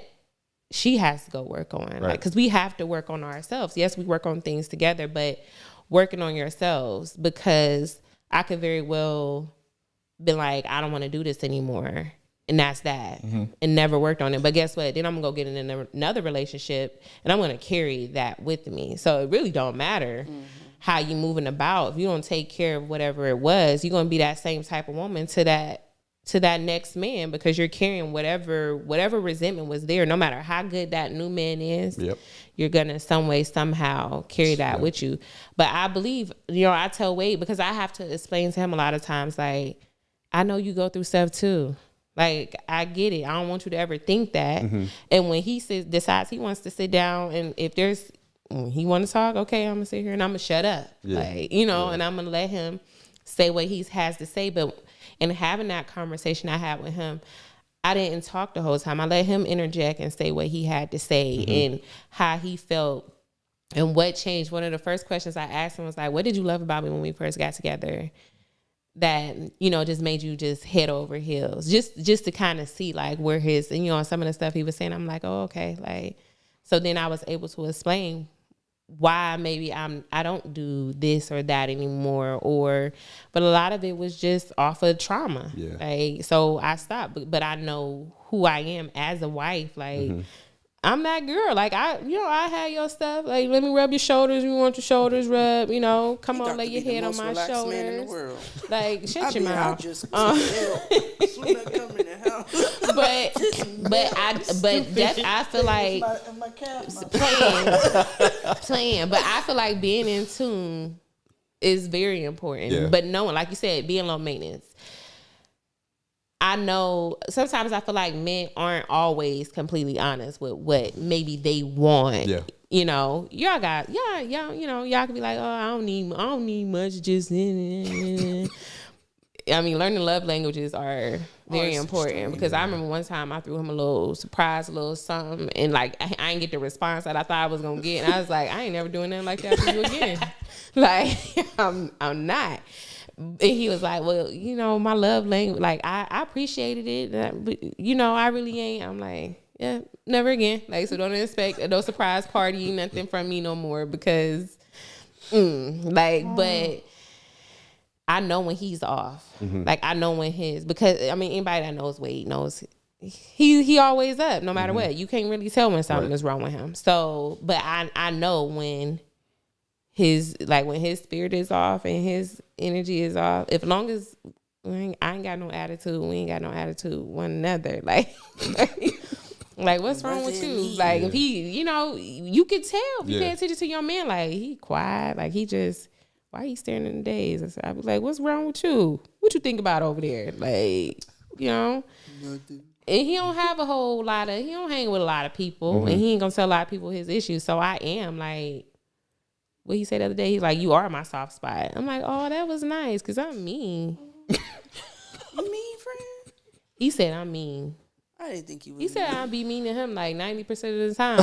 she has to go work on, like, because we have to work on ourselves. Yes, we work on things together, but working on yourselves, because I could very well be like, I don't want to do this anymore, and that's that, and never worked on it. But guess what? Then I'm gonna go get in another relationship, and I'm gonna carry that with me. So it really don't matter how you moving about, if you don't take care of whatever it was, you're gonna be that same type of woman to that next man, because you're carrying whatever resentment was there. No matter how good that new man is, you're gonna some way somehow carry that with you. But I believe, I tell Wade, because I have to explain to him a lot of times, like, I know you go through stuff too. Like, I get it. I don't want you to ever think that. And when he decides he wants to sit down, and when he want to talk, okay, I'm gonna sit here and I'm gonna shut up, like, and I'm gonna let him say what he has to say. But in having that conversation I had with him, I didn't talk the whole time. I let him interject and say what he had to say and how he felt and what changed. One of the first questions I asked him was like, what did you love about me when we first got together that, just made you just head over heels? Just to kind of see like where his, and some of the stuff he was saying, I'm like, oh, okay. Like, so then I was able to explain why maybe I don't do this or that anymore, but a lot of it was just off of trauma. Yeah. Like, so I stopped, but I know who I am as a wife. Like, I'm that girl. Like, I had your stuff. Like, let me rub your shoulders. You want your shoulders rubbed? Come on, lay your head on my shoulders. Like, shut your mouth. I just soon I come in the house. But I feel like playing. But I feel like being in tune is very important. Yeah. But knowing, like you said, being low maintenance. I know sometimes I feel like men aren't always completely honest with what maybe they want. Yeah. Y'all can be like, oh, I don't need much, just I mean, learning love languages are very important, because I remember one time I threw him a little surprise, a little something, and like I didn't get the response that I thought I was gonna get, and I was like, I ain't never doing nothing like that for you again. Like, I'm not. And he was like, well, my love language, like I appreciated it, but I really ain't. I'm like, yeah, never again. Like, so don't expect no surprise party, nothing from me no more, because but I know when he's off. Like, I know when because I mean, anybody that knows Wade knows he always up no matter what. You can't really tell when something is wrong with him. So, but I know when his spirit is off and his energy is off. As long as I ain't got no attitude, we ain't got no attitude one another. Like what's wrong with you? Like, if he, you could tell if you pay attention to your man. Like, he quiet. Like, he just, why he staring in the days? I be like, what's wrong with you? What you think about over there? Like, Nothing. And he don't have he don't hang with a lot of people, and he ain't gonna tell a lot of people his issues. So I am like, what he said the other day, he's like, you are my soft spot. I'm like, oh, that was nice, because I'm mean. You mean, friend? He said I'm mean. I didn't think you would. He said I'd be mean to him like 90% of the time.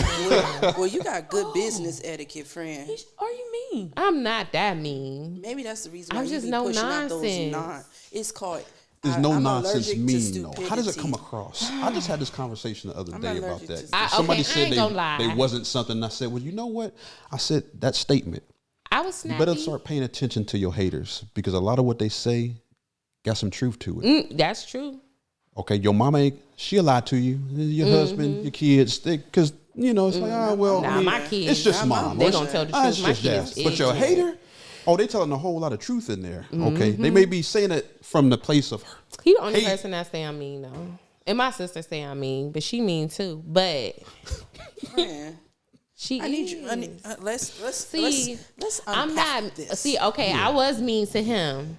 Well, you got good business etiquette, friend. Are you mean? I'm not that mean. Maybe that's the reason why I'm you just be no pushing nonsense. out those It's called... There's no nonsense mean, though. How does it come across? I just had this conversation the other day about that. Somebody said they wasn't something, and I said, well, you know what? I said, that statement. I was snappy. You better start paying attention to your haters, because a lot of what they say got some truth to it. That's true. Okay, your mama, she'll lie to you. Your husband, your kids, because, it's like, well, nah, my kids, it's just mom. They're going to tell the truth. My kids. But your hater, they telling a whole lot of truth in there. Okay, they may be saying it from the place of her. He the only person that say I'm mean, though. And my sister say I'm mean, but she mean too. But she need you. Let's see. Let's I'm not. This. See, okay, I was mean to him,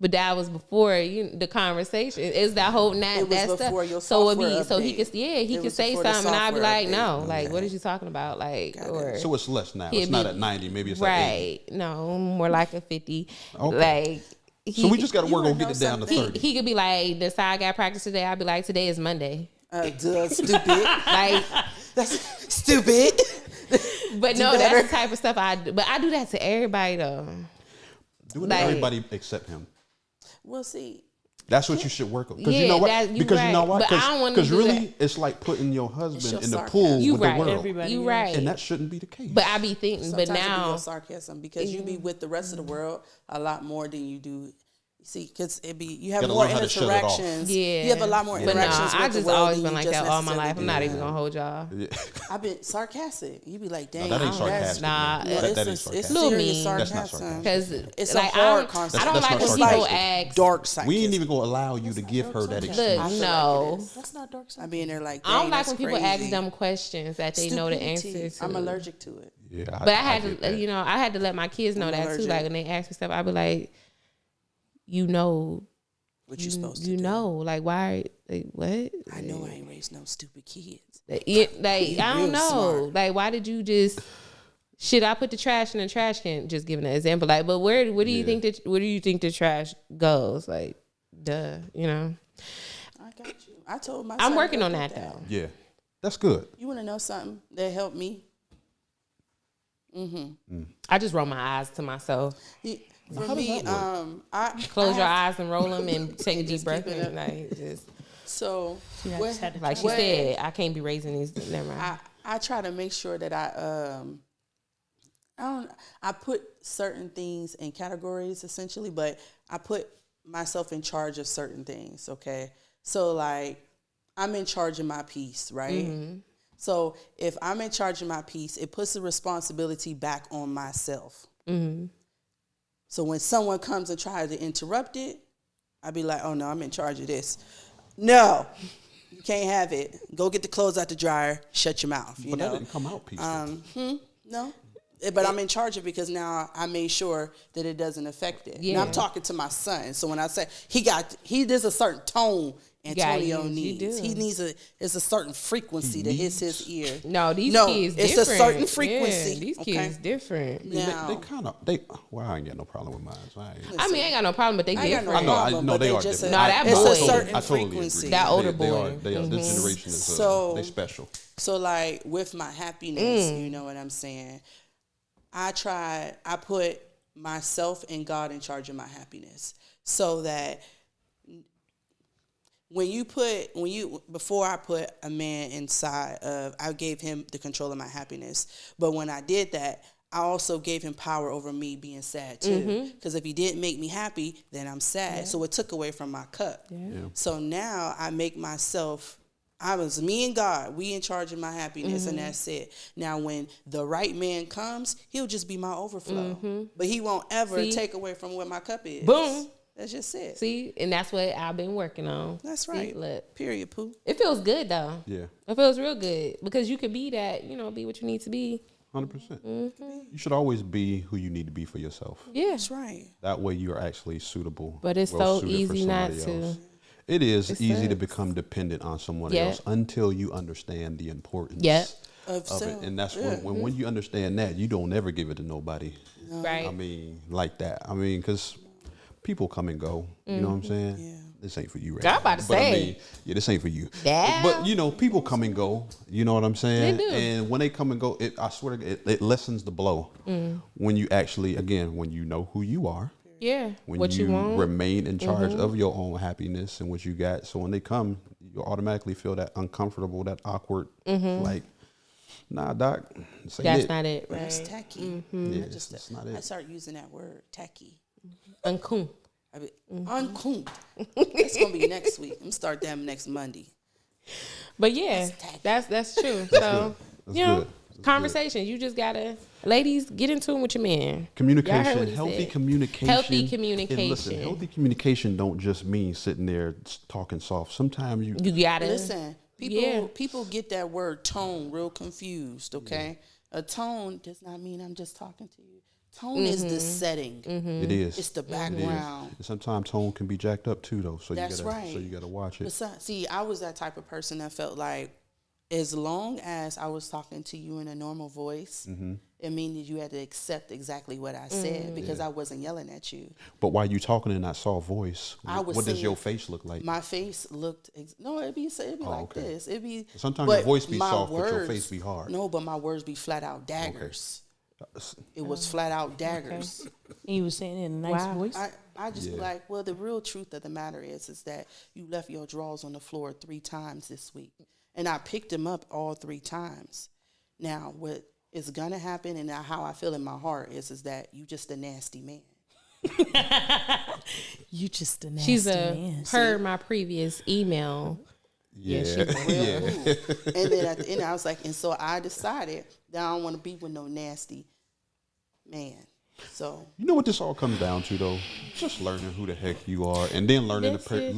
but that was before the conversation. Is that whole that stuff? Your so it be so he could he could say something, and I'd be like, no, like what is you talking about? Like, or so it's less now. It's not at 90. Maybe it's right. At 80. No, more like a 50. Okay. Like. So we just got to work on getting it down to 30. He could be like, this I got practice today. I'd be like, today is Monday. Stupid. Like, that's stupid. But no, that's the type of stuff I do. But I do that to everybody, though. Do it to everybody except him. Well, see. That's what you should work on. Because you know what? Because you know what? Because really, it's like putting your husband in the pool with the world. Everybody you right. And that shouldn't be the case. But I be thinking, sometimes but now. It be your sarcasm, because you be with the rest of the world a lot more than you do See, because you have Gotta more learn how to shut it off. interactions. Yeah. You have a lot more But no, interactions I with the just world always than been you like just that all my necessarily life. I'm do. not even gonna hold y'all. Yeah. I've been sarcastic. You be like, dang, No, that ain't sarcastic. Nah, No, that it's ain't sarcastic. it's Little serious mean. That's not sarcasm. Because It's like, a hard I concept. don't That's like not when sarcastic. people ask. Dark side. We ain't even gonna allow you to give her that excuse. Look, no. That's not dark side. I be in there like, I don't dang, like that's when people crazy. ask dumb questions that they know the Stupidity. answer to. I'm allergic to it. Yeah, But I had get to, that. you know, I had to let my kids know I'm that too. allergic. Like when they ask me stuff, I be like, you know, What you supposed to you do? know, like why, like what? I know I ain't raised no stupid kids. Like I don't real know. smart. Like why did you just? Should I put the trash in the trash can? Just giving an example. Like, but where do you think the trash goes? Like, duh, you know. I got you. I told my I'm son, working go on get that though. Yeah, that's good. You want to know something that helped me? I just roll my eyes to myself. For how does me, that work? I Close I your have- eyes and roll them and take a deep Just breath. keep it And, like, just So I what- just had to like she what- said, I can't be raising these. Never mind. I try to make sure that I put certain things in categories essentially, but I put myself in charge of certain things. Okay, so like I'm in charge of my piece, right? Mm-hmm. So if I'm in charge of my piece, it puts the responsibility back on myself. Mm-hmm. So when someone comes and tries to interrupt it, I'd be like, oh no, I'm in charge of this. No, you can't have it. Go get the clothes out the dryer, shut your mouth, you But know. that didn't come out peaceful. No. But I'm in charge of it because now I made sure that it doesn't affect it. Yeah. Now I'm talking to my son. So when I say there's a certain tone Antonio use, you needs. do. He needs it's a certain frequency that hits his ear. No, these No, kids it's different. a certain frequency. Yeah, these okay? kids different. Now, They kind of well, I ain't got no problem with mine. So I ain't. I mean, I ain't got no problem, but they I ain't got no different. problem, but they they are just different. Nah, that it's boy. a certain I totally frequency. agree. That older They are. boy. They are. This generation is So- they special. So like with my happiness, you know what I'm saying? I put myself and God in charge of my happiness so that before I put a man inside of, I gave him the control of my happiness. But when I did that, I also gave him power over me being sad too. Because if he didn't make me happy, then I'm sad. Yeah. So it took away from my cup. Yeah. So now I make myself, me and God, we in charge of my happiness, and that's it. Now when the right man comes, he'll just be my overflow. But he won't ever take away from what my cup is. Boom. That's just it. See, and that's what I've been working on. That's right. See, look. Period, Pooh. It feels good though. Yeah. It feels real good because you could be that, be what you need to be. 100%. You should always be who you need to be for yourself. Yeah. That's right. That way you are actually suitable. But it's well so suited for easy not somebody to. else. It is It easy to sucks. become dependent on someone Yeah. else until you understand the importance Yep. of it. And that's when you understand that, you don't ever give it to nobody. Right. I mean, like that. I mean, because people come and go. You know what I'm saying? Yeah. This ain't for you, right? I'm about to But say. I mean, yeah, this ain't for you. Yeah. But people come and go. You know what I'm saying? They do. And when they come and go, I swear to God, it lessens the blow. When you actually, again, when you know who you are. Yeah. When What you want. remain in charge of your own happiness and what you got. So when they come, you automatically feel that uncomfortable, that awkward, like, nah, doc, this ain't That's it. not it. That's Right. tacky. Yeah, I just it's not I it. start using that word, tacky. Uncouth. I mean, uncool. That's gonna be next week. I'm gonna start them next Monday. But yeah, That's that's true. So That's you know, good. That's conversation. You just gotta, ladies, get in tune with your man. Y'all heard what Communication, he healthy said. communication. Healthy And communication. listen, healthy communication don't just mean sitting there talking soft. Sometimes you You gotta Listen, Yeah. people get that word tone real confused. Okay, a tone does not mean I'm just talking to you. Tone is the setting. it is. It's the It is. background. And sometimes tone can be jacked up too, though. So That's you gotta, right. So you gotta watch it. But see, I was that type of person that felt like, as long as I was talking to you in a normal voice, it means that you had to accept exactly what I said because I wasn't yelling at you. But while you talking in that soft voice, I was what does saying- your face look like? My face looked no, it'd be like okay. this. It'd be Sometimes your but voice be my soft, but your face be hard. No, but my words be flat out daggers. It was flat out daggers. He was saying it in a nice Wow. voice. I just be like, well, the real truth of the matter is that you left your drawers on the floor 3 times this week, and I picked them up all 3 times. Now, what is gonna happen, and how I feel in my heart is that you just a nasty man. You just a nasty man. Per my previous email. Yeah. She's a real And then at the end, I was like, and so I decided that I don't want to be with no nasty man. So You know what this all comes down to, though? Just learning who the heck you are, and then learning the person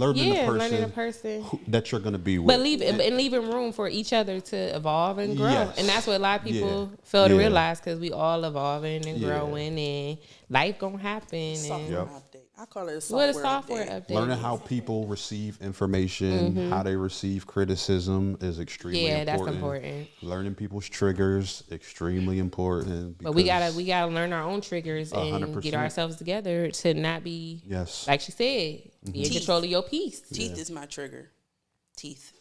that you're gonna be with. But leaving room for each other to evolve and grow. Yes. And that's what a lot of people fail to realize, because we all evolving and growing, and life gonna happen. software And update. I call it a what software, a software update. update. Learning how people receive information, how they receive criticism is extremely important. that's important. Learning people's triggers, extremely important. But we gotta learn our own triggers and 100%. get ourselves together to not be, like she said, be in control of your peace. Teeth is my trigger. Teeth.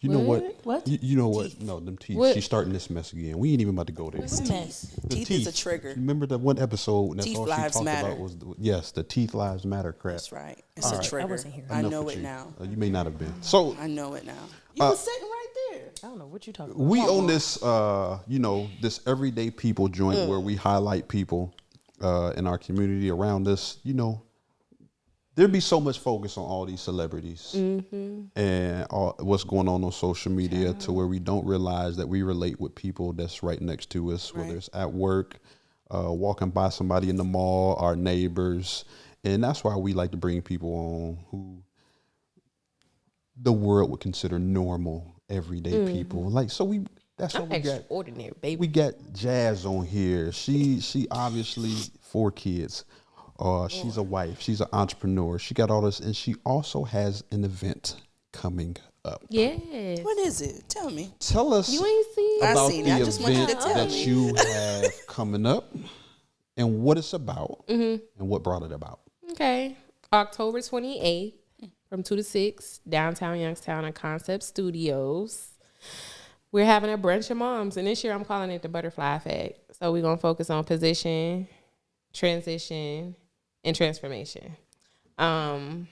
You know what? What? You know what? No, them teeth. What? She's starting this mess again. We ain't even about to go there. What's a mess? The Teeth is a trigger. Remember that one episode? That's Teeth all she lives talked matter. about was the teeth lives matter crap. That's right. It's a right. trigger. I wasn't here. I Enough know with it you. now. You may not have been. So I know it now. You was sitting right there. I don't know what you're talking about. we own this, this everyday people joint where we highlight people in our community around us. There'd be so much focus on all these celebrities and what's going on social media to where we don't realize that we relate with people that's right next to us, whether it's at work, walking by somebody in the mall, our neighbors. And that's why we like to bring people on who the world would consider normal, everyday people. That's what we got. Extraordinary, baby. We got Jazz on here. She obviously 4 kids. She's a wife. She's an entrepreneur. She got all this, and she also has an event coming up. Yes. What is it? Tell me. Tell us You ain't seen I about seen the it. I just want you event to tell that me. you have coming up and what it's about and what brought it about. Okay. October 28th from 2 to 6, downtown Youngstown at Concept Studios. We're having a brunch of moms, and this year I'm calling it the Butterfly Effect. So we're going to focus on position, transition, and transformation. I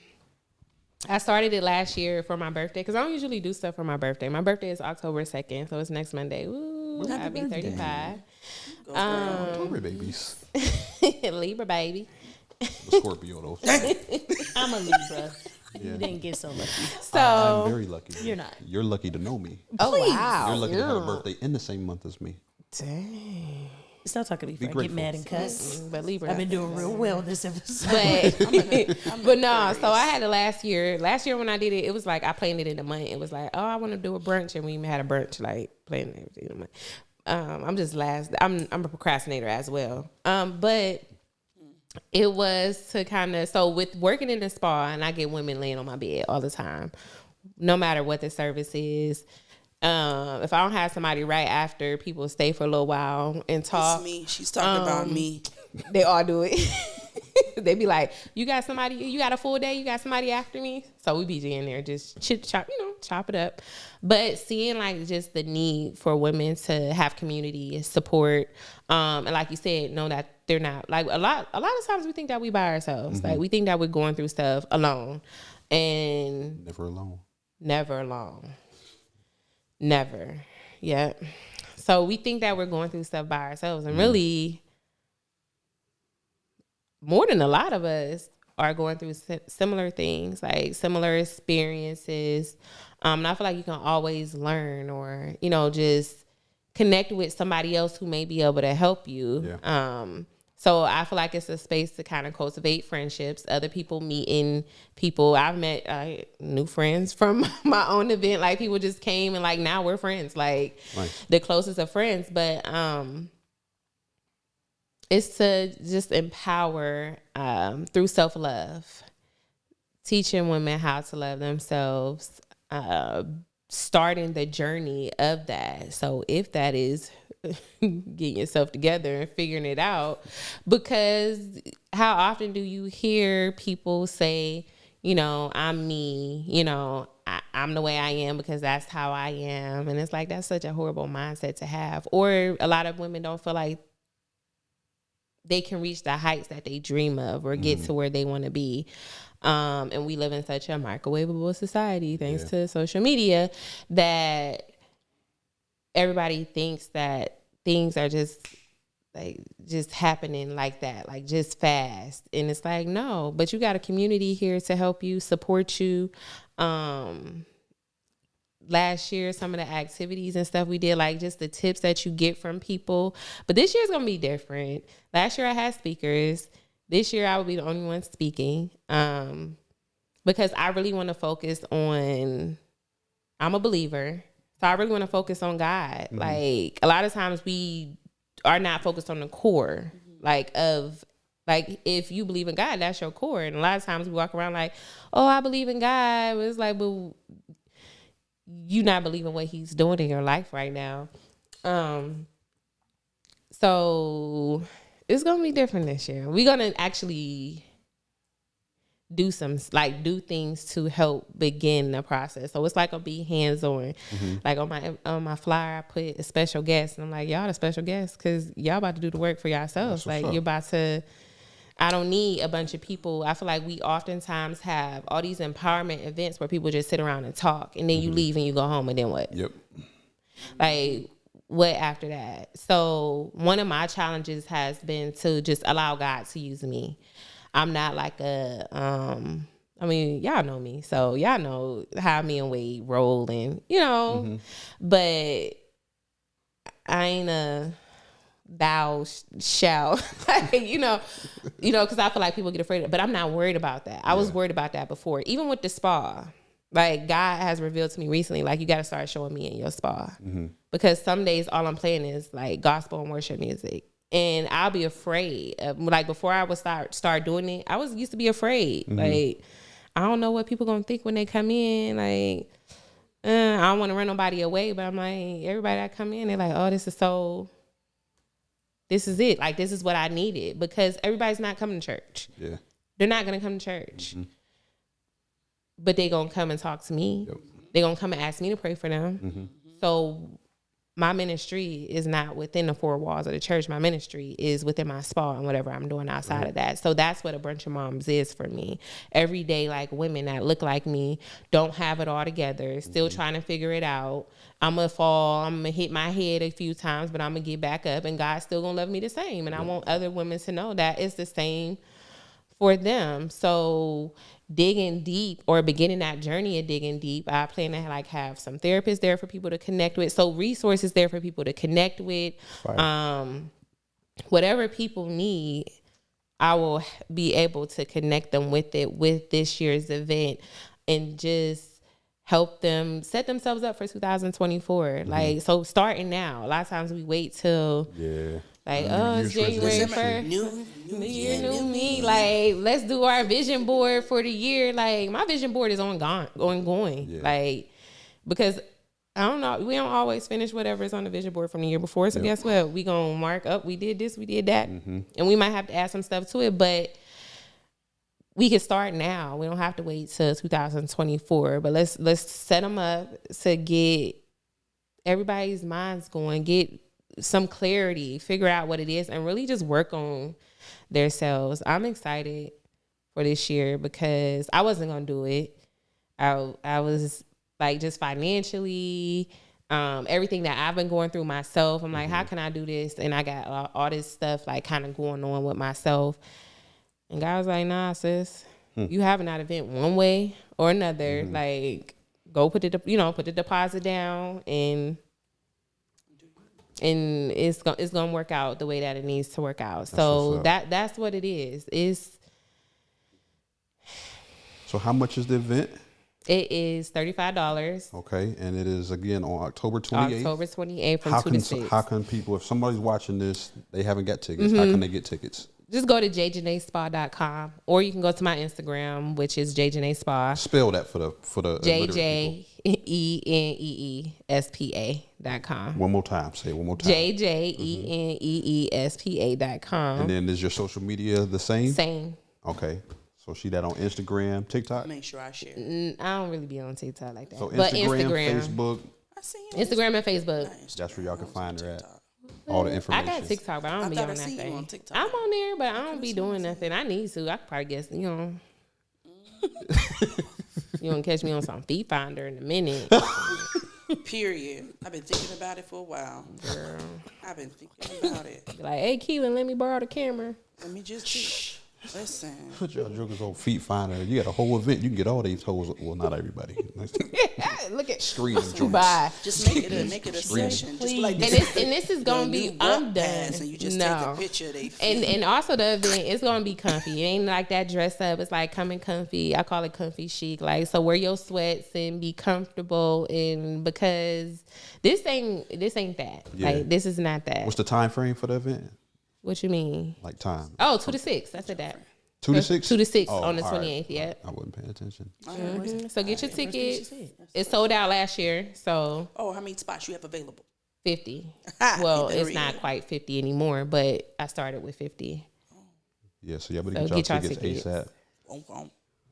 started it last year for my birthday, because I don't usually do stuff for my birthday. My birthday is October 2nd, so it's next Monday. Ooh, I'll be 35. Go girl. October babies. Libra baby. The Scorpio, though. I'm a Libra. Yeah. You didn't get so lucky. So I'm very lucky. You're not. You're lucky to know me. oh wow, You're lucky to have a birthday in the same month as me. dang. Stop talking to me before I get grateful. mad and cuss. But Libra, I've been doing real well this episode. but no. So I had it last year. Last year when I did it, it was like I planned it in a month. It was like, oh, I want to do a brunch, and we had a brunch like planning everything in a month. I'm a procrastinator as well. But it was to kind of, so with working in the spa, and I get women laying on my bed all the time, no matter what the service is. If I don't have somebody right after, people stay for a little while and talk. It's me. She's talking about me. They all do it. They be like, you got somebody, you got a full day, you got somebody after me. So we be in there just chop it up. But seeing like just the need for women to have community support, and like you said, know that they're not, like a lot of times we think that we by ourselves. Like we think that we're going through stuff alone, and Never alone. never alone. Never. Yeah. So we think that we're going through stuff by ourselves, and really more than a lot of us are going through similar things, like similar experiences. And I feel like you can always learn or, just connect with somebody else who may be able to help you. Yeah. So I feel like it's a space to kind of cultivate friendships, other people meeting people. I've met new friends from my own event. Like people just came and like now we're friends, like Nice. the closest of friends. But it's to just empower through self-love, teaching women how to love themselves, starting the journey of that. So if that is getting yourself together and figuring it out, because how often do you hear people say, I'm me, I'm the way I am because that's how I am. And it's like, that's such a horrible mindset to have. Or a lot of women don't feel like they can reach the heights that they dream of or get to where they want to be. And we live in such a microwavable society, thanks to social media, that everybody thinks that things are just like just happening like that, like just fast. And it's like, no, but you got a community here to help you, support you. Last year, some of the activities and stuff we did, like just the tips that you get from people. But this year's going to be different. Last year I had speakers. This year I will be the only one speaking. Because I really want to focus on, I'm a believer. So I really want to focus on God. Mm-hmm. Like a lot of times we are not focused on the core, like if you believe in God, that's your core. And a lot of times we walk around like, oh, I believe in God. But it's like, but you not believing what he's doing in your life right now. So it's going to be different this year. We're going to actually do things to help begin the process. So it's like gonna be hands-on. Mm-hmm. Like on my flyer, I put a special guest, and I'm like, y'all the special guest, because y'all about to do the work for yourselves. Like you're about to. I don't need a bunch of people. I feel like we oftentimes have all these empowerment events where people just sit around and talk, and then you leave and you go home, and then what? Yep. Like what after that? So one of my challenges has been to just allow God to use me. I'm not like I mean, y'all know me, so y'all know how me and Wade roll, and but I ain't a thou shall, because I feel like people get afraid of it, but I'm not worried about that. I was worried about that before, even with the spa. Like God has revealed to me recently, like you got to start showing me in your spa, because some days all I'm playing is like gospel and worship music. And I'll be afraid of, like, before I would start doing it, I used to be afraid. Mm-hmm. Like, I don't know what people gonna think when they come in. Like, I don't want to run nobody away, but I'm like, everybody that come in, they're like, oh, this is it. Like, this is what I needed, because everybody's not coming to church. Yeah, they're not gonna come to church, but they gonna come and talk to me. Yep. They gonna come and ask me to pray for them. Mm-hmm. So my ministry is not within the four walls of the church. My ministry is within my spa and whatever I'm doing outside of that. So that's what a brunch of moms is for me. Every day, like women that look like me, don't have it all together, still trying to figure it out. I'm going to fall. I'm going to hit my head a few times, but I'm going to get back up, and God's still going to love me the same. And I want other women to know that it's the same for them. So digging deep, or beginning that journey of digging deep, I plan to have some therapists there for people to connect with. So resources there for people to connect with. Whatever people need, I will be able to connect them with it with this year's event, and just help them set themselves up for 2024. Mm-hmm. Like, so starting now. A lot of times we wait till it's January 1st. New year, new me. Like, let's do our vision board for the year. Like, my vision board is ongoing. Yeah. Like, because I don't know, we don't always finish whatever is on the vision board from the year before. So guess what? We gonna mark up. We did this, we did that, and we might have to add some stuff to it. But we can start now. We don't have to wait till 2024. But let's set them up to get everybody's minds going. Get some clarity, figure out what it is, and really just work on themselves. I'm excited for this year because I wasn't gonna do it. I was like, just financially, everything that I've been going through myself. I'm like, how can I do this? And I got all this stuff like kind of going on with myself. And God was like, nah, sis, you having that event one way or another. Like, go put the deposit down, and it's gonna work out the way that it needs to work out. So that's what it is. So how much is the event? It is $35. Okay, and it is again on October 28th. October 28th from 2 to 6. How can people, if somebody's watching this, they haven't got tickets, how can they get tickets? Just go to JJeneeSpa.com, or you can go to my Instagram, which is J.Jenee Spa. Spell that for the JJENEESPA.com. One more time. Say it one more time. JJENEESPA.com. And then is your social media the same? Same. Okay. So she that on Instagram, TikTok? Make sure I share. I don't really be on TikTok like that. So Instagram, Facebook. Instagram and Facebook. That's where y'all can find her at. All the information. I got TikTok, but I don't be on that thing. I'm on there, but I don't be doing nothing. I need to. I could probably guess, you don't catch me on some Feet Finder in a minute. Period. I've been thinking about it for a while. Girl. I've been thinking about it. Be like, hey, Keelan, let me borrow the camera. Let me just see. Listen. Put your jokers on Feet Finder. You got a whole event. You can get all these hoes. Well, not everybody. Look at Screen them joints. Bye. Just make it a session. Just like And this is gonna be I'm done. And you just take a picture of they feet. And also the event, it's gonna be comfy. It ain't like that dress up. It's like coming comfy. I call it comfy chic. Like, so wear your sweats and be comfortable. And because this ain't that. Yeah. Like, this is not that. What's the time frame for the event? What you mean? Like time? Oh, 2 to 6. I said that. 2 to 6? 2 to 6 Oh, on the all 28th. right. Yeah. I wasn't paying attention. So get your tickets. It sold out last year. So Oh, how many spots you have available? 50. Ha, Well, you better it's not read. quite 50 anymore, but I started with 50. Yeah, so y'all better So get y'all get y'all tickets tickets.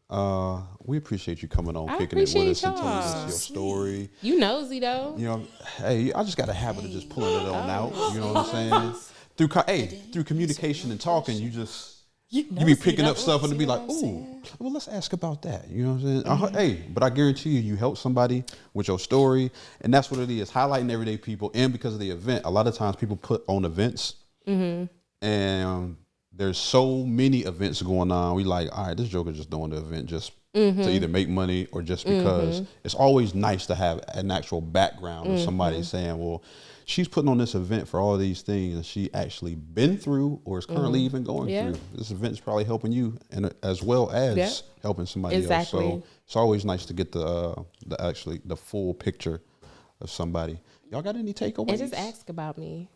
ASAP. We appreciate you coming on, I kicking it with us appreciate and telling us y'all. your story. You nosy though. You know, hey, I just got a habit of just pulling it on out. You know what I'm saying? Through communication and talking, you be picking up stuff and be like, ooh, well, let's ask about that. You know what I'm saying? Hey, but I guarantee you help somebody with your story, and that's what it is, highlighting everyday people. And because of the event, a lot of times people put on events, and there's so many events going on. We like, all right, this joker just doing the event just to either make money or just because. It's always nice to have an actual background of somebody saying, well, she's putting on this event for all these things and she actually been through or is currently even going through. This event's probably helping you and as well as helping somebody else. So it's always nice to get the full picture of somebody. Y'all got any takeaways? And just ask about me.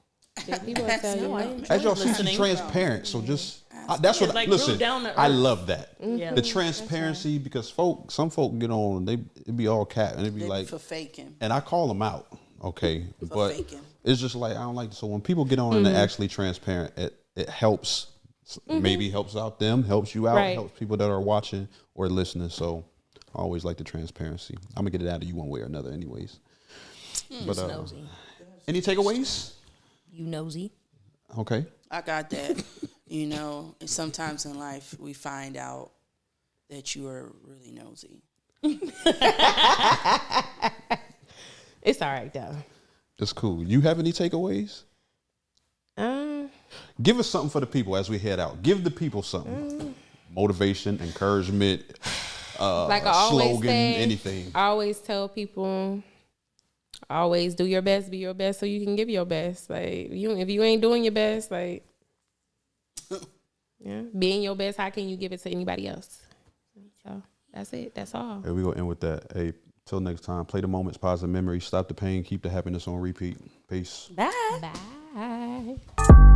Yeah, people will tell you. As y'all see, she's transparent. So just that's what. Like, listen, down to earth. I love that. Yeah. The transparency, because some folk get on, it be all cat and it be They like for faking. and I call them out. Okay, but faking. it's just like I don't like. So when people get on and they're actually transparent, it helps. Maybe helps out them, helps you out, Right. helps people that are watching or listening. So I always like the transparency. I'm gonna get it out of you one way or another, anyways. But Nosy. any takeaways? You nosy. Okay. I got that. You know, and sometimes in life we find out that you are really nosy. It's all right though. That's cool. You have any takeaways? Give us something for the people as we head out. Give the people something. Motivation, encouragement, Like I always slogan, say, anything. I always tell people, always do your best, be your best, so you can give your best. Like if you ain't doing your best, like being your best, how can you give it to anybody else? So that's it. That's all. Hey, we gonna end with that. Hey, till next time. Play the moments, positive memories, stop the pain, keep the happiness on repeat. Peace. Bye. Bye.